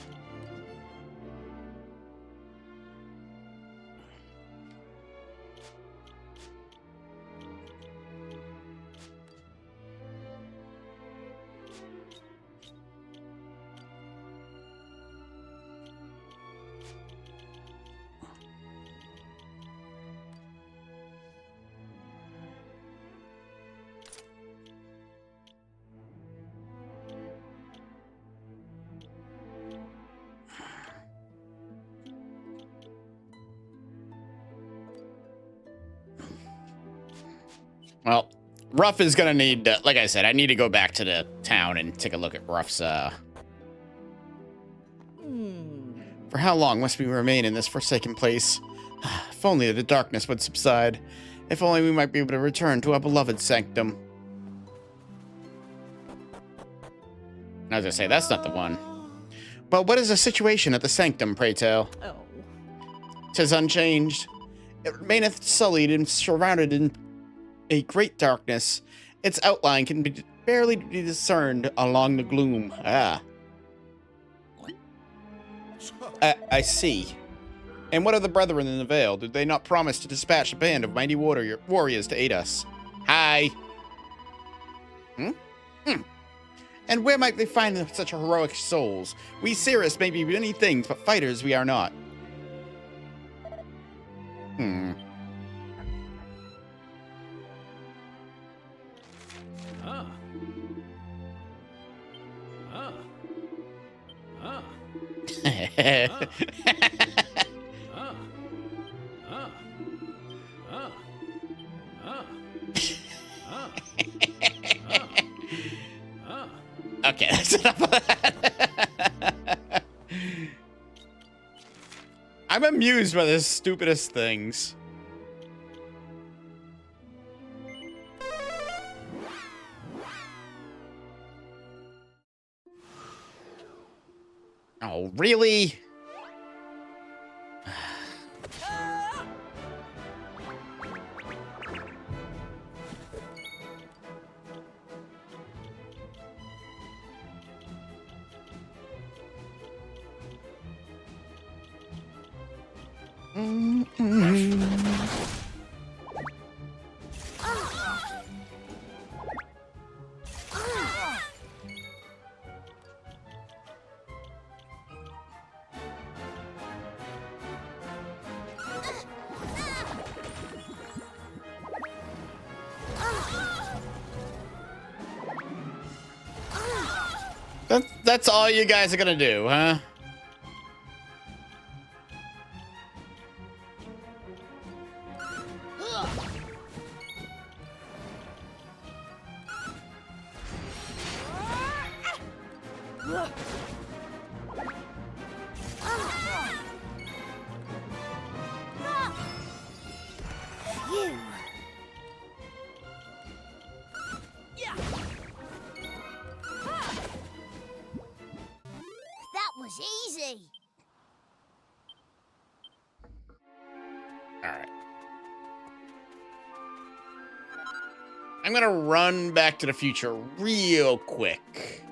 Well, Ruff is gonna need, like I said, I need to go back to the town and take a look at Ruff's, For how long must we remain in this forsaken place? If only the darkness would subside. If only we might be able to return to our beloved sanctum. I was gonna say, that's not the one. Well, what is the situation at the sanctum, pray tell? Oh. 'Tis unchanged. It remaineth sullied and surrounded in a great darkness. Its outline can barely be discerned along the gloom. Ah. I see. And what of the brethren in the Vale? Did they not promise to dispatch a band of mighty warriors to aid us? Hi. And where might they find such heroic souls? We Cirrus may be many things, but fighters we are not. Okay, that's enough of that. I'm amused by the stupidest things. Oh, really? That's all you guys are gonna do, huh? Easy. All right. I'm gonna run back to the future real quick.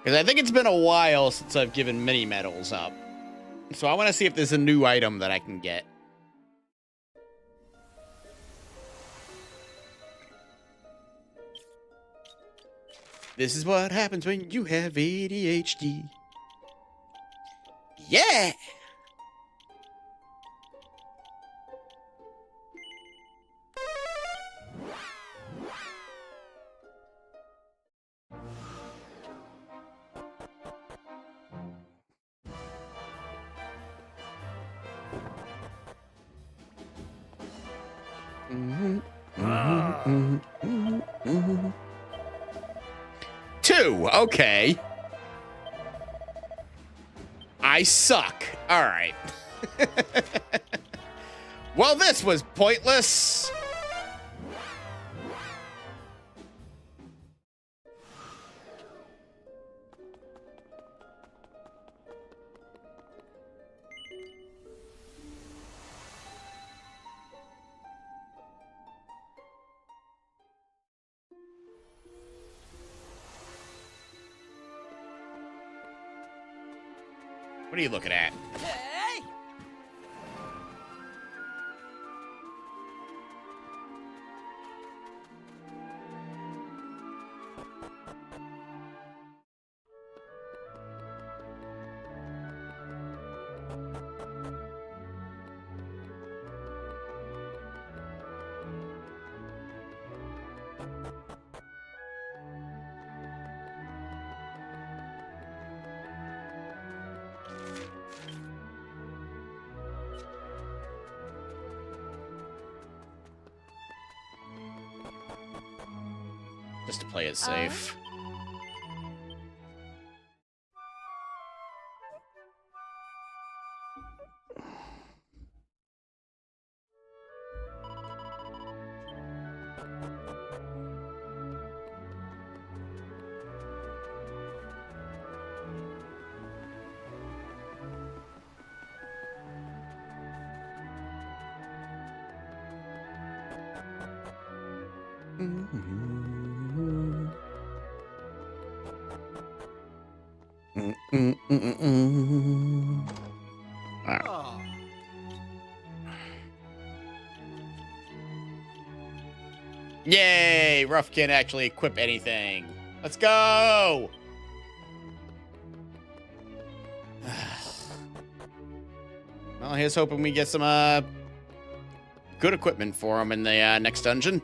Because I think it's been a while since I've given mini medals up. So I want to see if there's a new item that I can get. This is what happens when you have ADHD. Yeah! Two. Okay. I suck. All right. Well, this was pointless. What are you looking at? Just to play it safe. Yay! Ruff can't actually equip anything. Let's go! Well, here's hoping we get some good equipment for him in the next dungeon.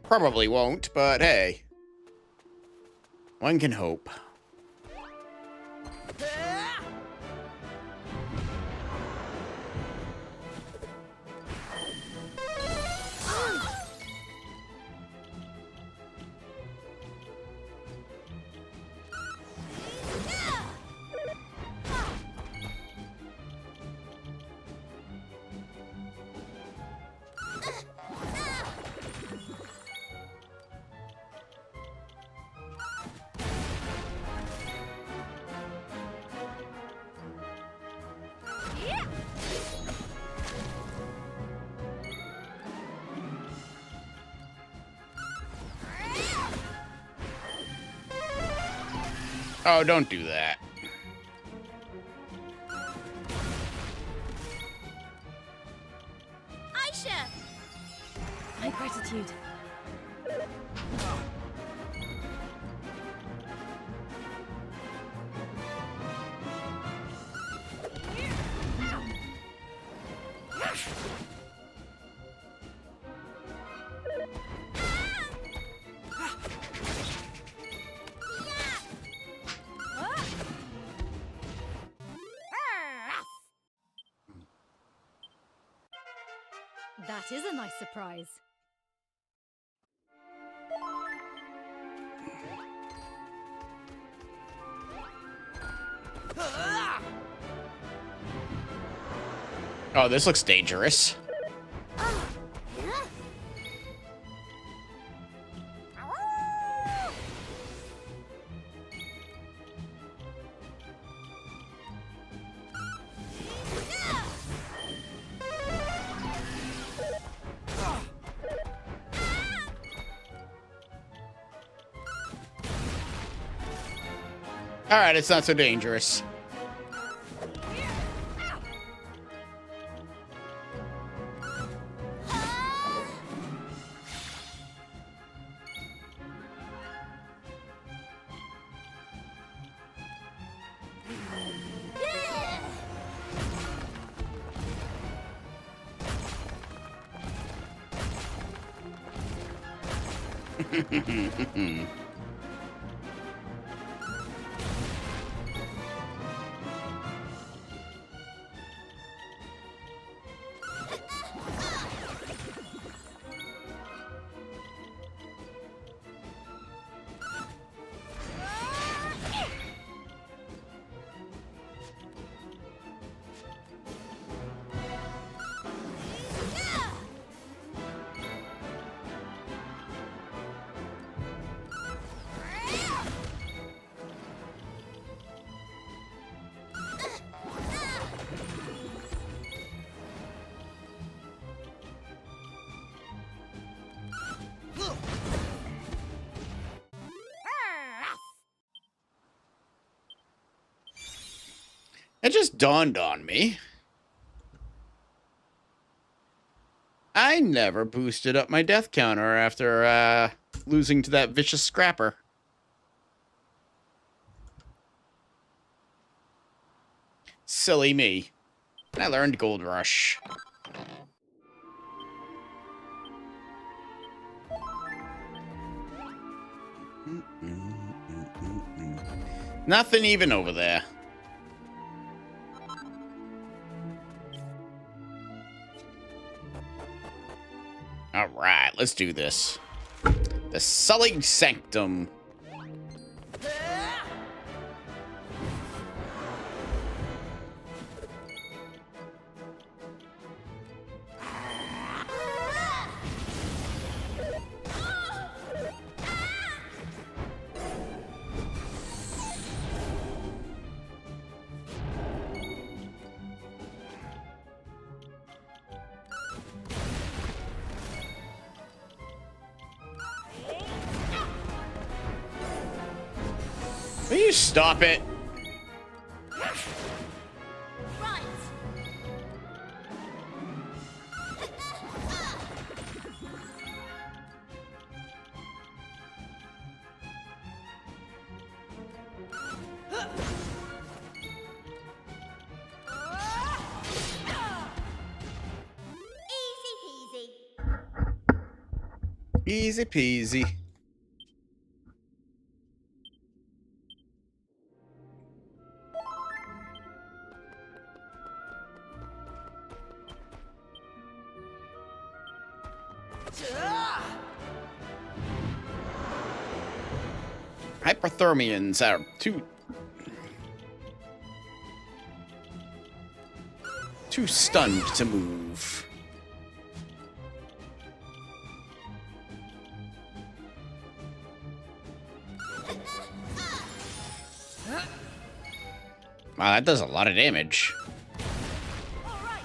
Probably won't, but hey. One can hope. Oh, don't do that. Aisha! My gratitude. That is a nice surprise. Oh, this looks dangerous. All right, it's not so dangerous. It just dawned on me. I never boosted up my death counter after losing to that vicious scrapper. Silly me. And I learned Gold Rush. Nothing even over there. All right, let's do this. The Sullied Sanctum. Will you stop it? Right. Easy peasy. Easy peasy. Hypothermians are too stunned to move. Wow, that does a lot of damage. All right.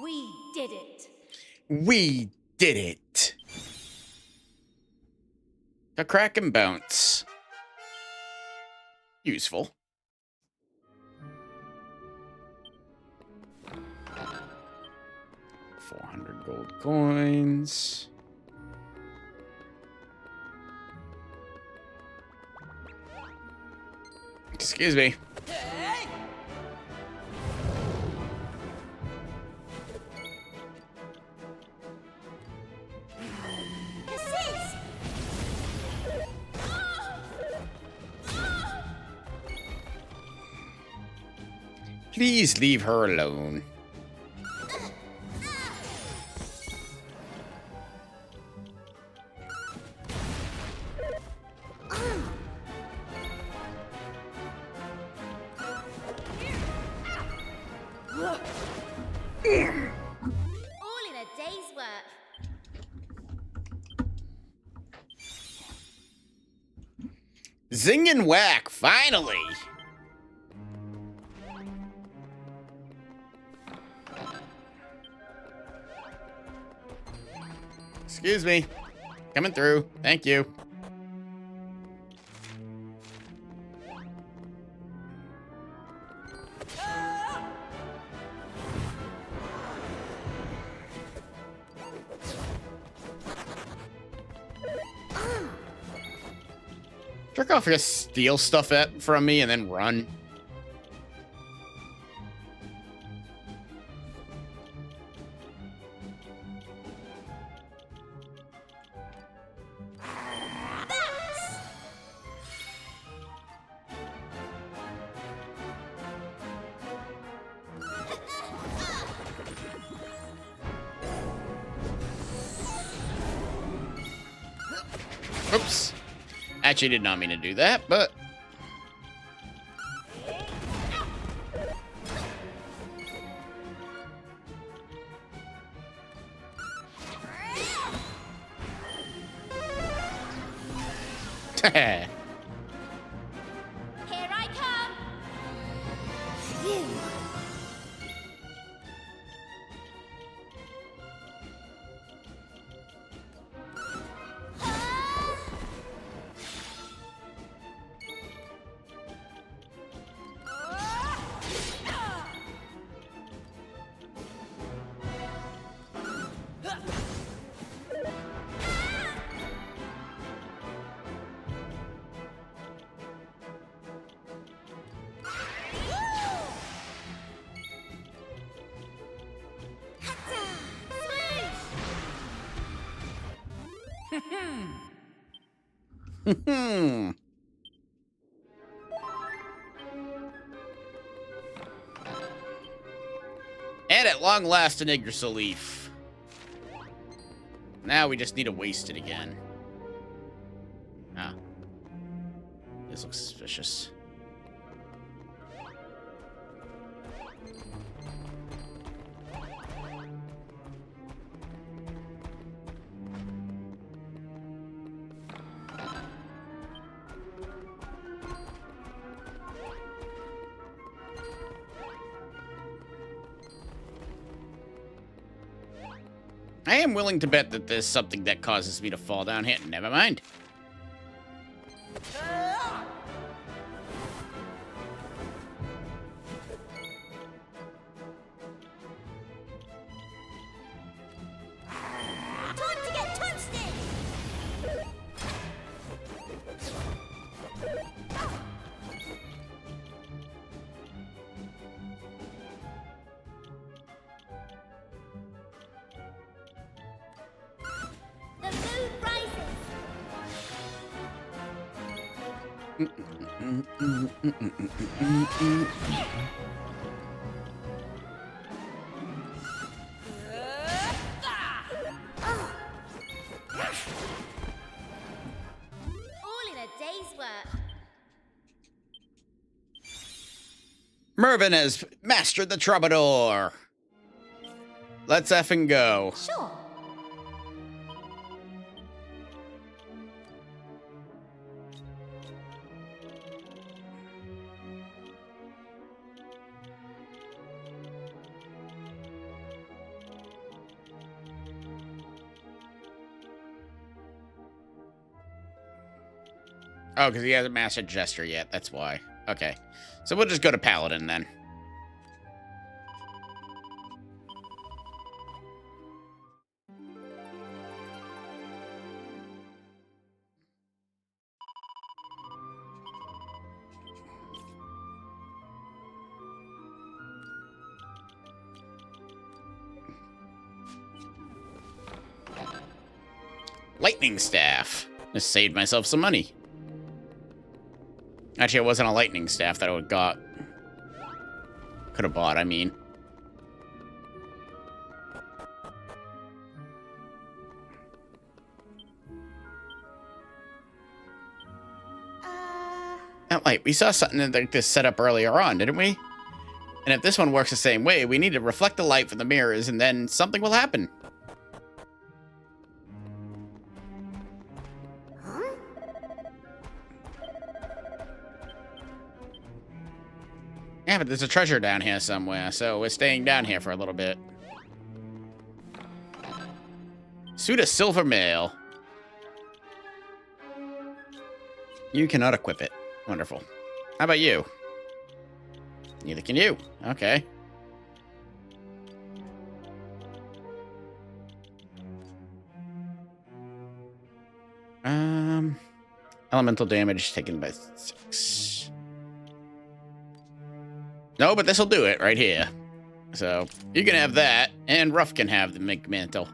We did it. We did it. A crack and bounce. Useful. $400 gold coins. Excuse me. Please leave her alone. All in a day's work. Zing and whack, finally. Excuse me. Coming through. Thank you. Jerk off, just steal stuff from me and then run. Oops. Actually did not mean to do that, but... Here I come! Phew. Hmm. And at long last, an Yggdrasil leaf. Now we just need to waste it again. Ah. This looks suspicious. I am willing to bet that there's something that causes me to fall down here. Never mind. Time to get toasted! The moon rises! All in a day's work. Mervyn has mastered the troubadour. Let's effing go. Sure. Oh, because he hasn't mastered Jester yet. That's why. Okay. So we'll just go to Paladin then. Lightning Staff. Just saved myself some money. Actually, it wasn't a lightning staff that I would got. Could have bought, I mean. Oh, wait, we saw something like this set up earlier on, didn't we? And if this one works the same way, we need to reflect the light from the mirrors, and then something will happen. Yeah, but there's a treasure down here somewhere, so we're staying down here for a little bit. Suit of silver mail. You cannot equip it. Wonderful. How about you? Neither can you. Okay. Elemental damage taken by 6. No, but this'll do it right here. So, you can have that, and Ruff can have the Mink Mantle.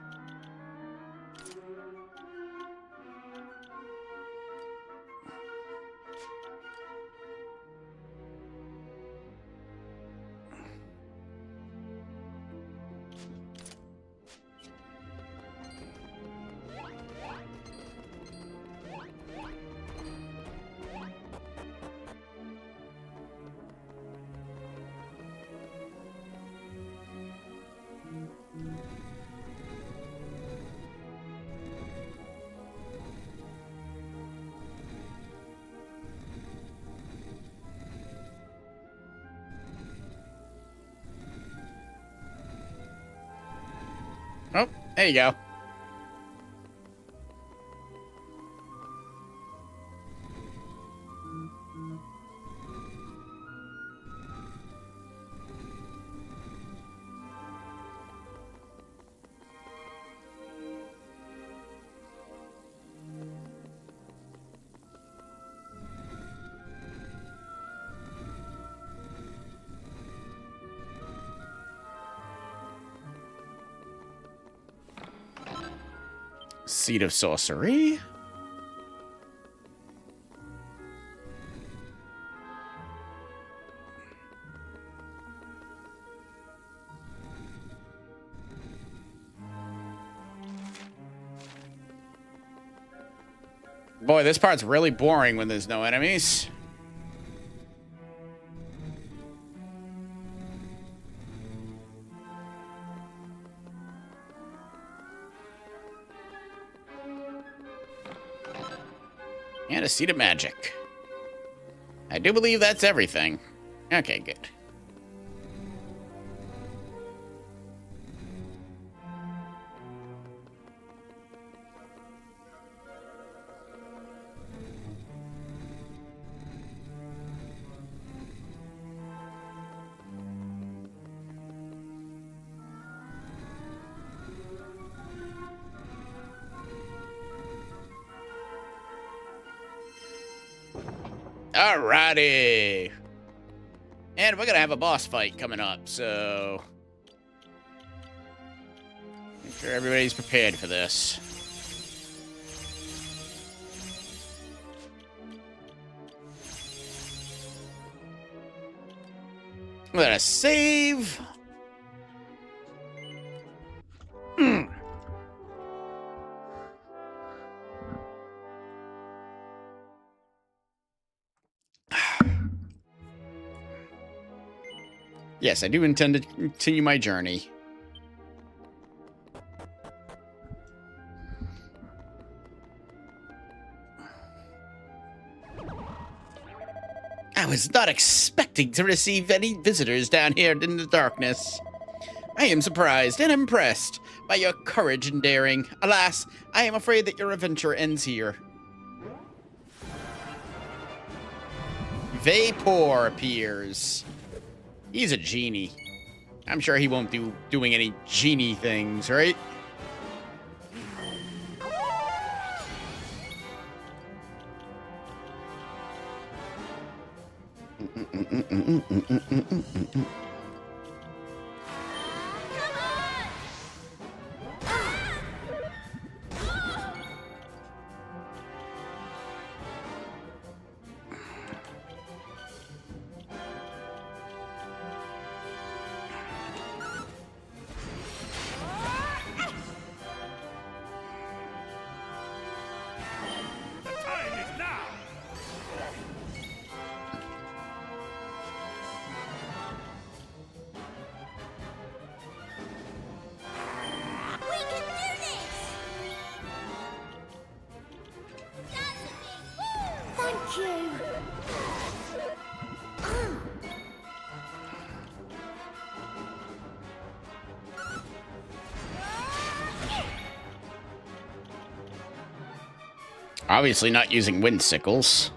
Oh, there you go. Seed of Sorcery. Boy, this part's really boring when there's no enemies. And a seed of magic. I do believe that's everything. Okay, good. Alrighty. And we're gonna have a boss fight coming up, so make sure everybody's prepared for this. Let us save. Yes, I do intend to continue my journey. I was not expecting to receive any visitors down here in the darkness. I am surprised and impressed by your courage and daring. Alas, I am afraid that your adventure ends here. Vaipur appears. He's a genie. I'm sure he won't doing any genie things, right? Obviously not using wind sickles.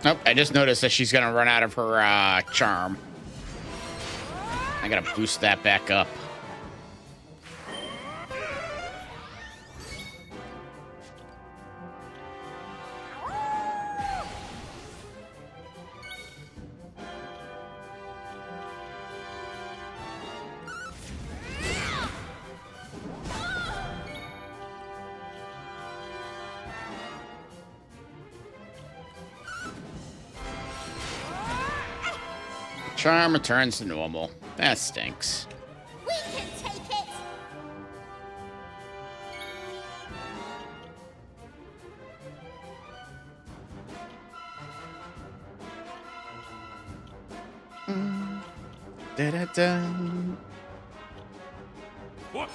Nope, I just noticed that she's gonna run out of her charm. I gotta boost that back up. Charm returns to normal. That stinks. We can take Da-da-da. What?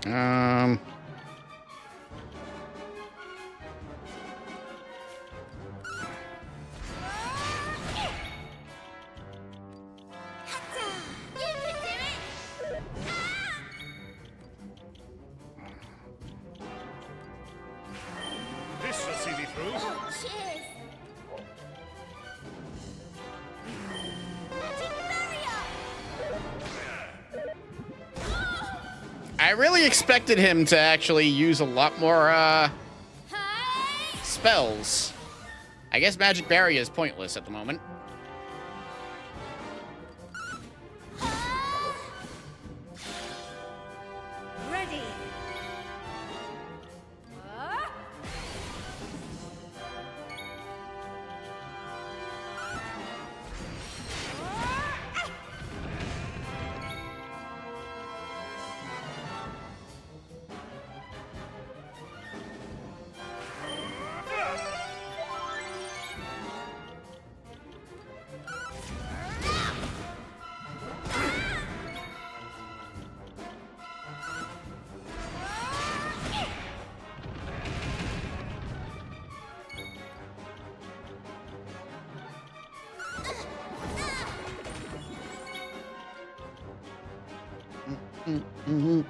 Um. This shall see me through. Oh, cheers! Magic barrier! I really expected him to actually use a lot more spells. I guess Magic Barrier is pointless at the moment. Ready. Mm-hmm.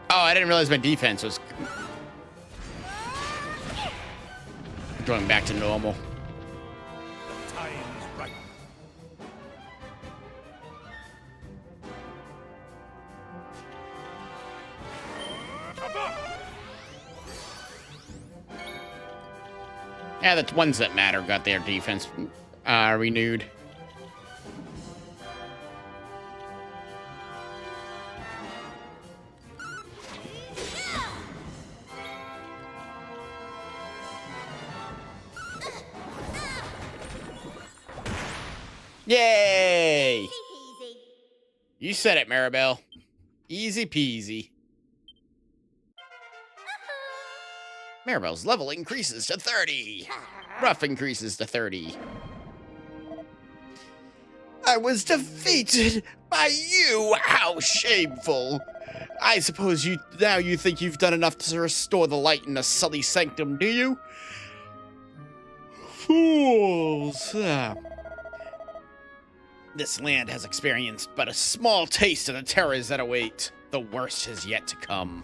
Oh, I didn't realize my defense was going back to normal. The time is right. Yeah, the ones that matter got their defense renewed. Yay! Easy peasy. You said it, Maribel. Easy peasy. Maribel's level increases to 30. Rough increases to 30. I was defeated by you. How shameful. I suppose you think you've done enough to restore the light in the Sullied Sanctum, do you? Fools. This land has experienced but a small taste of the terrors that await. The worst is yet to come.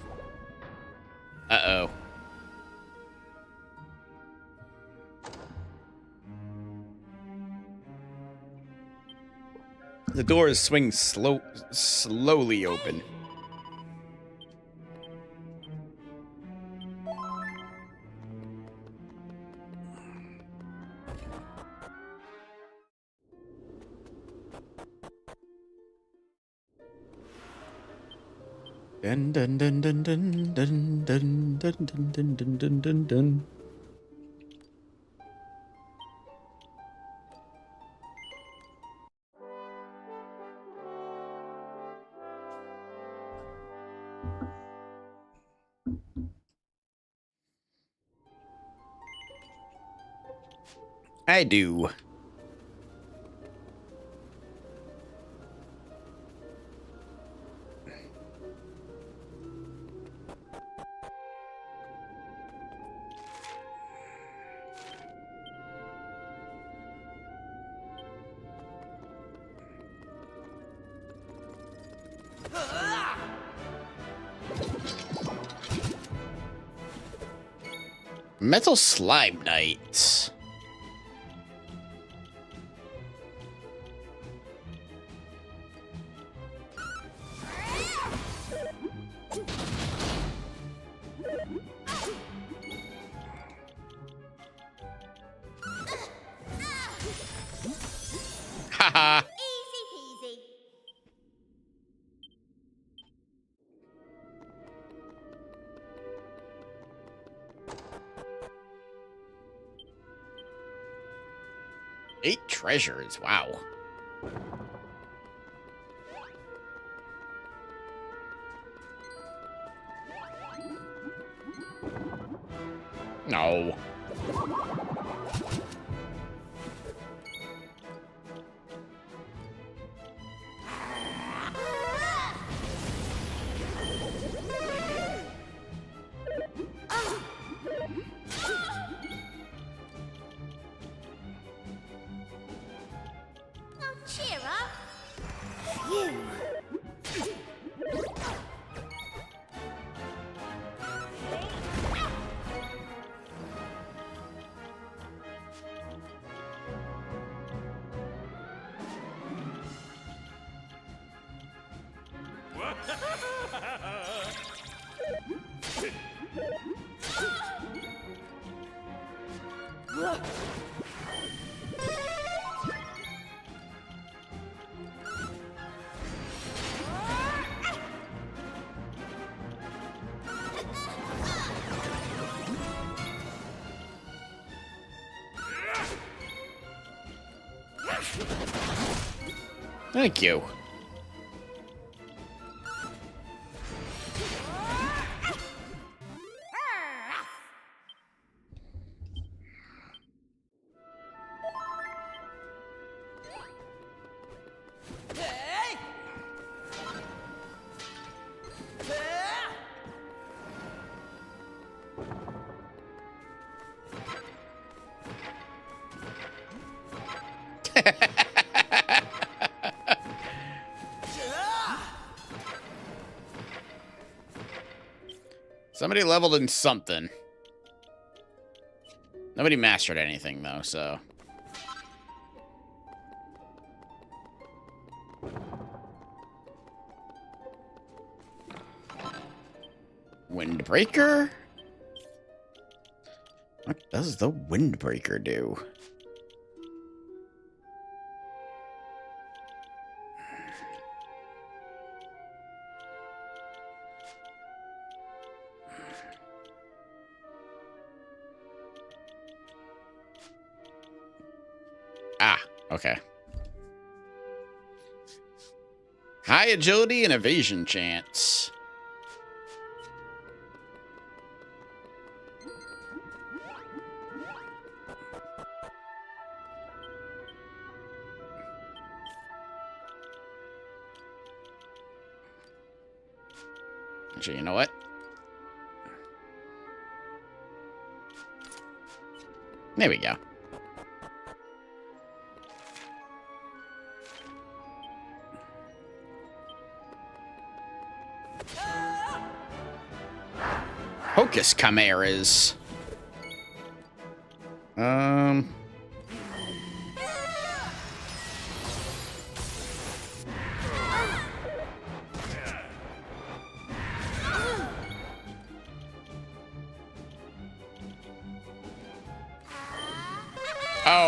Uh-oh. The doors swing slowly open. Dun dun dun dun dun dun dun dun dun dun dun dun dun dun. I do. Metal Slime Knight. 8 treasures. Wow. No. Now cheer up. Thank you. Somebody leveled in something. Nobody mastered anything, though, so... Windbreaker? What does the Windbreaker do? Okay. High agility and evasion chance. Actually, you know what? There we go. Hocus Chimeras. Oh,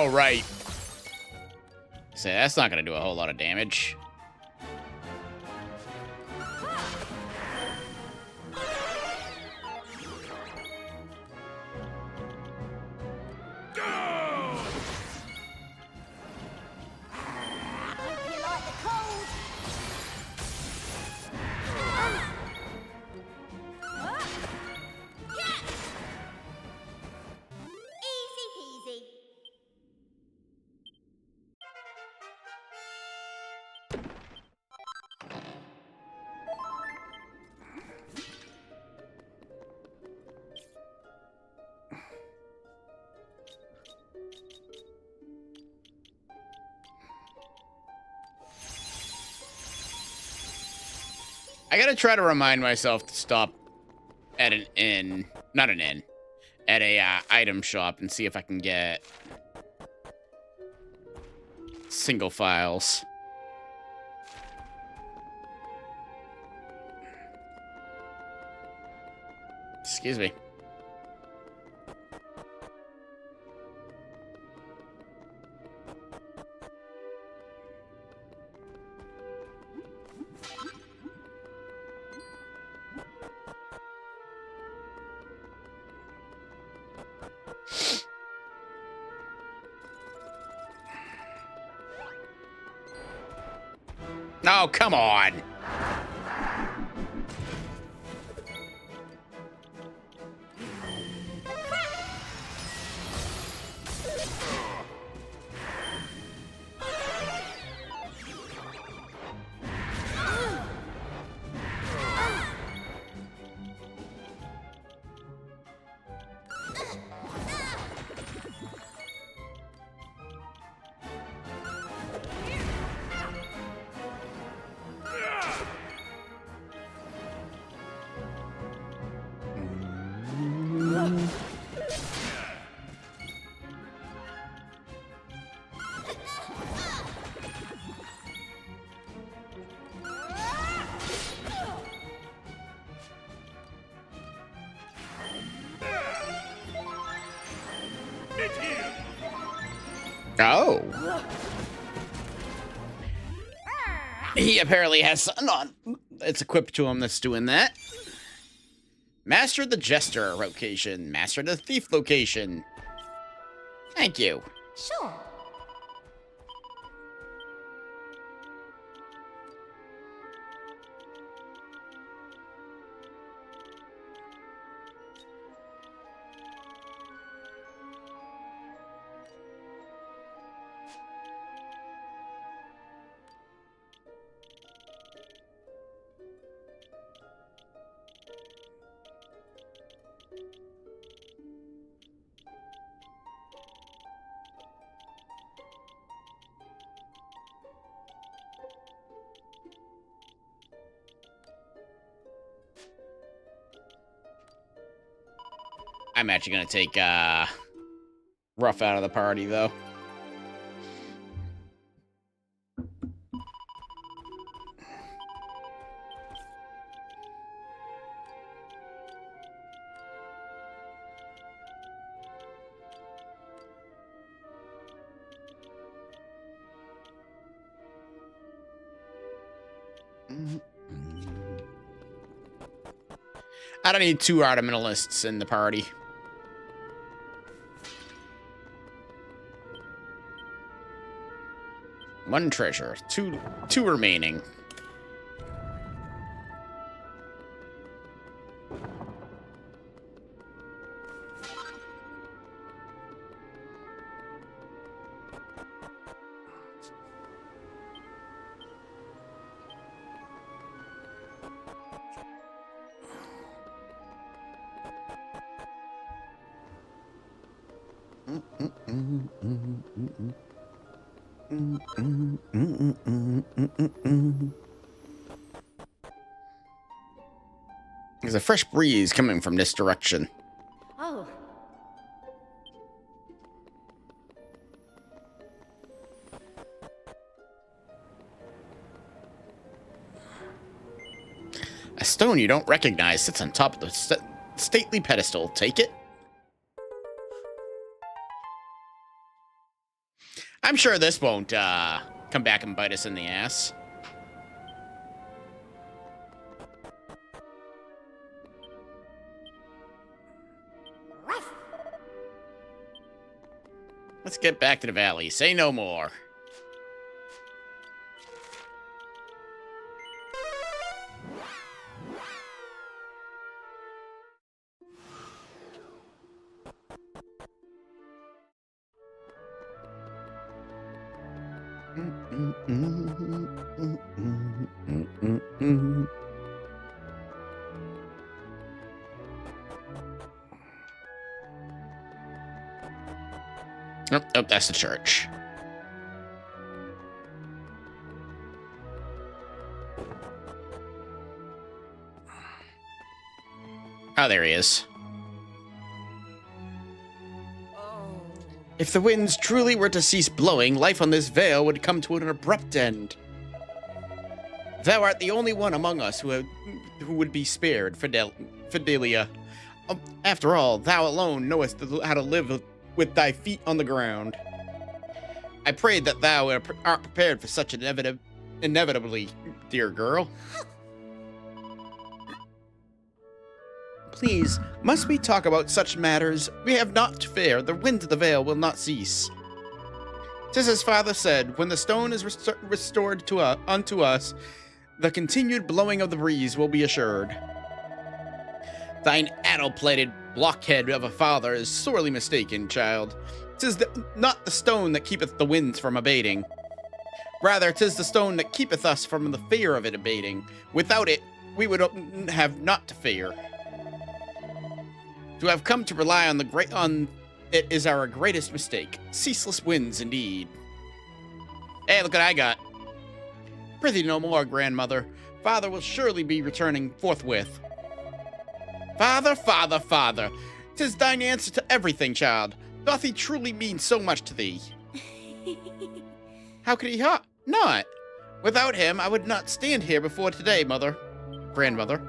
right. So that's not going to do a whole lot of damage. I gotta try to remind myself to stop at an inn, not an inn, at a item shop and see if I can get single files. Excuse me. Oh, come on. Oh. He apparently has something on. It's equipped to him that's doing that. Master the Jester location. Master the Thief location. Thank you. Sure. I'm actually going to take Rough out of the party, though. I don't need 2 ornamentalists in the party. One treasure. Two remaining. There's a fresh breeze coming from this direction. Oh, A stone you don't recognize sits on top of the stately pedestal. Take it. I'm sure this won't come back and bite us in the ass. Let's get back to the valley. Say no more. Oh, that's the church. Oh, there he is. If the winds truly were to cease blowing, life on this vale would come to an abrupt end. Thou art the only one among us who would be spared, Fidelia. After all, thou alone knowest how to live with thy feet on the ground. I pray that thou art prepared for such an inevitably, dear girl. Please, must we talk about such matters? We have naught to fear. The winds of the vale will not cease. 'Tis as father said, when the stone is restored unto us, the continued blowing of the breeze will be assured. Thine addle-plated blockhead of a father is sorely mistaken, child. 'Tis not the stone that keepeth the winds from abating. Rather, 'tis the stone that keepeth us from the fear of it abating. Without it, we would have naught to fear. To have come to rely on it is our greatest mistake. Ceaseless winds, indeed. Hey, look what I got. Prithee no more, grandmother. Father will surely be returning forthwith. Father, father, father. 'Tis thine answer to everything, child. Doth he truly mean so much to thee? How could he not? Without him, I would not stand here before today, mother. Grandmother.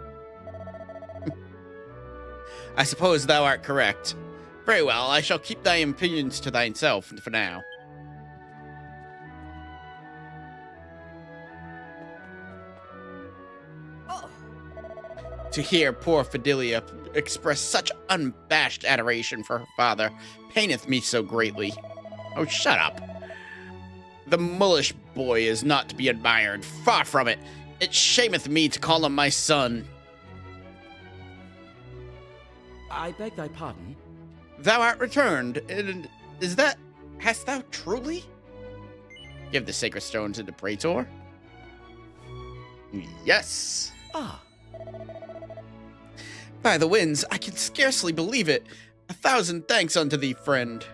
I suppose thou art correct. Very well, I shall keep thy opinions to thyself for now. To hear poor Fidelia express such unabashed adoration for her father paineth me so greatly. Oh, shut up. The mullish boy is not to be admired. Far from it. It shameth me to call him my son. I beg thy pardon? Thou art returned, and hast thou truly? Give the sacred stone to the praetor? Yes. Ah. By the winds, I can scarcely believe it. 1,000 thanks unto thee, friend.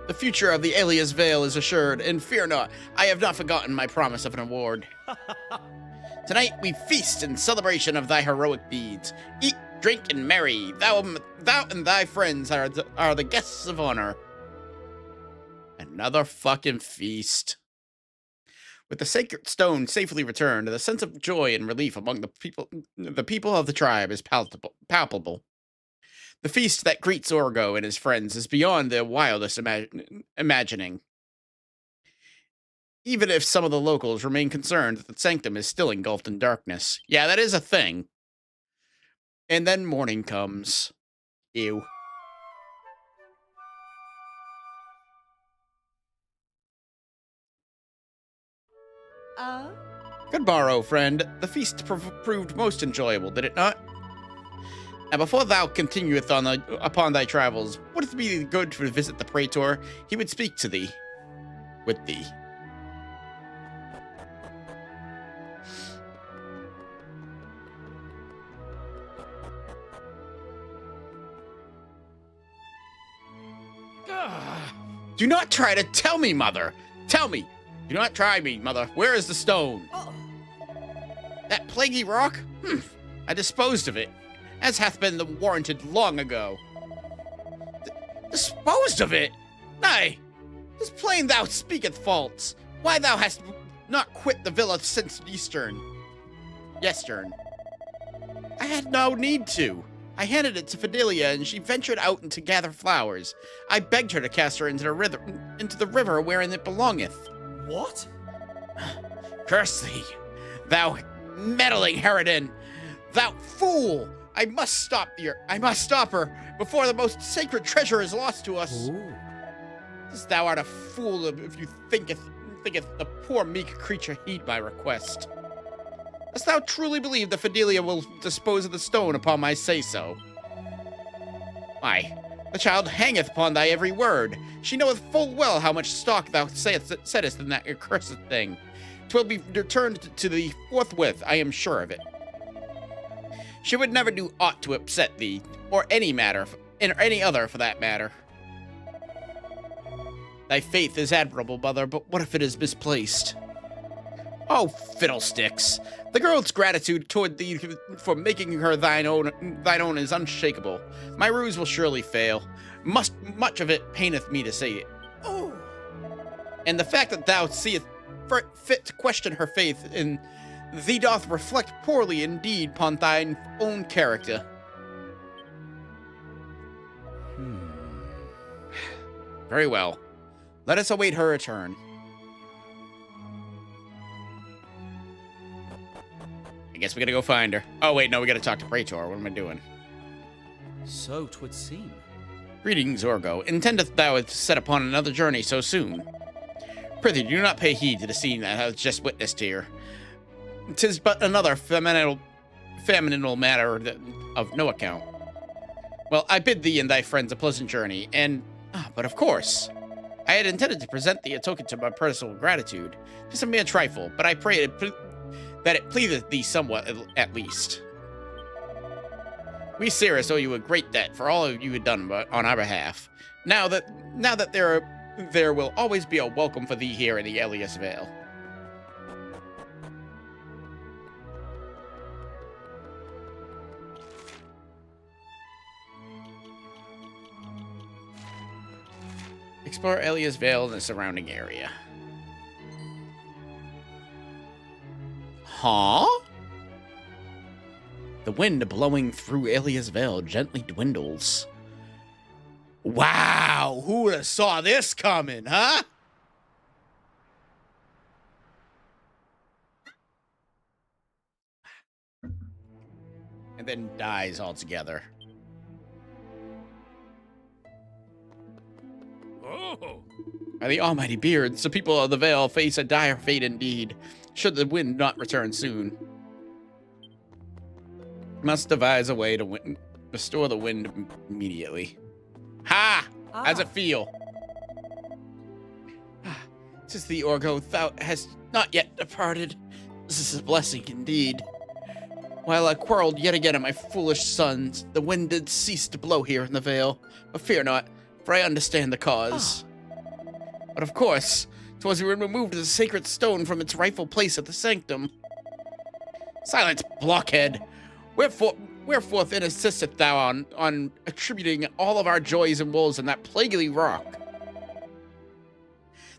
The future of the Aeolus Vale is assured, and fear not, I have not forgotten my promise of an award. Tonight we feast in celebration of thy heroic deeds. Eat, drink, and marry. Thou and thy friends are the guests of honor. Another fucking feast. With the sacred stone safely returned, the sense of joy and relief among the people of the tribe is palpable. The feast that greets Orgo and his friends is beyond their wildest imagining. Even if some of the locals remain concerned that the sanctum is still engulfed in darkness. Yeah, that is a thing. And then morning comes. Ew. Good morrow, friend. The feast proved most enjoyable, did it not? Now, before thou continueth upon thy travels, would it be good to visit the praetor? He would speak to thee. With thee. Do not try to tell me, mother. Tell me. Do not try me, mother. Where is the stone? That plaguey rock? I disposed of it, as hath been warranted long ago. Disposed of it? Nay, 'tis plain thou speaketh false. Why thou hast not quit the villa since yestern. I had no need to. I handed it to Fidelia, and she ventured out to gather flowers. I begged her to cast her into the river wherein it belongeth. What? Curse thee, thou meddling harridan! Thou fool! I must stop her before the most sacred treasure is lost to us. Ooh. Thou art a fool if you thinketh the poor meek creature heed my request. Dost thou truly believe that Fidelia will dispose of the stone upon my say-so? Why, the child hangeth upon thy every word. She knoweth full well how much stock thou settest in that accursed thing. 'Twill be returned to thee forthwith, I am sure of it. She would never do aught to upset thee, or any other for that matter. Thy faith is admirable, mother, but what if it is misplaced? Oh, fiddlesticks! The girl's gratitude toward thee for making her thine own is unshakable. My ruse will surely fail. Much of it paineth me to say it. Oh! And the fact that thou seest fit to question her faith in thee doth reflect poorly indeed upon thine own character. Very well. Let us await her return. I guess we gotta go find her. Oh, wait, no, we gotta talk to Praetor. What am I doing? So 'twould seem. Greetings, Orgo. Intendeth thou to set upon another journey so soon? Prithee, do not pay heed to the scene that I have just witnessed here. 'Tis but another famenal matter of no account. Well, I bid thee and thy friends a pleasant journey, and... but of course, I had intended to present thee a token to my personal gratitude. Just a mere trifle, but I pray that it pleaseth thee somewhat at least. We Cirrus owe you a great debt for all you had done on our behalf. Now that there will always be a welcome for thee here in the Aeolus Vale. Explore Aeolus Vale and the surrounding area. Huh? The wind blowing through Aeolus Vale gently dwindles. Wow, who would have saw this coming, huh? And then dies altogether. Oh! By the almighty beards, the people of the Vale face a dire fate indeed, should the wind not return soon. Must devise a way to restore the wind immediately. Ha! How's it feel? 'Tis the Orgo, thou hast not yet departed. This is a blessing indeed. While I quarreled yet again at my foolish sons, the wind did cease to blow here in the Vale. But fear not, for I understand the cause. But of course, 'twas when removed the sacred stone from its rightful place at the sanctum. Silence, blockhead! Wherefore then insisteth thou on attributing all of our joys and woes in that plaguy rock?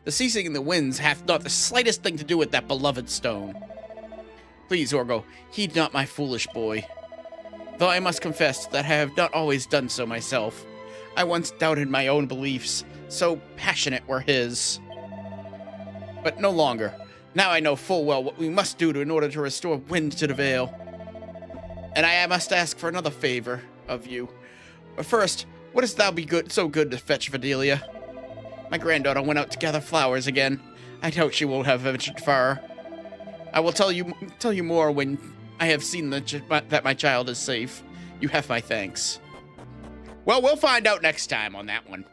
The ceasing in the winds hath not the slightest thing to do with that beloved stone. Please, Orgo, heed not my foolish boy. Though I must confess that I have not always done so myself. I once doubted my own beliefs, so passionate were his. But no longer. Now I know full well what we must do in order to restore wind to the Vale. And I must ask for another favor of you. But first, wouldst thou be so good to fetch Vidalia? My granddaughter went out to gather flowers again. I doubt she won't have ventured far. I will tell you more when I have seen that my child is safe. You have my thanks. Well, we'll find out next time on that one.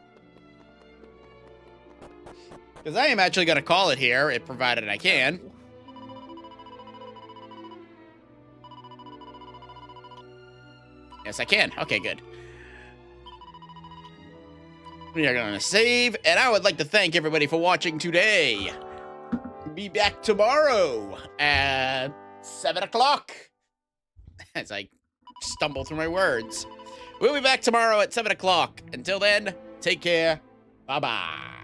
Because I am actually going to call it here, if provided I can. Yes, I can. Okay, good. We are going to save, and I would like to thank everybody for watching today. Be back tomorrow at 7 o'clock. As I stumble through my words. We'll be back tomorrow at 7 o'clock. Until then, take care. Bye-bye.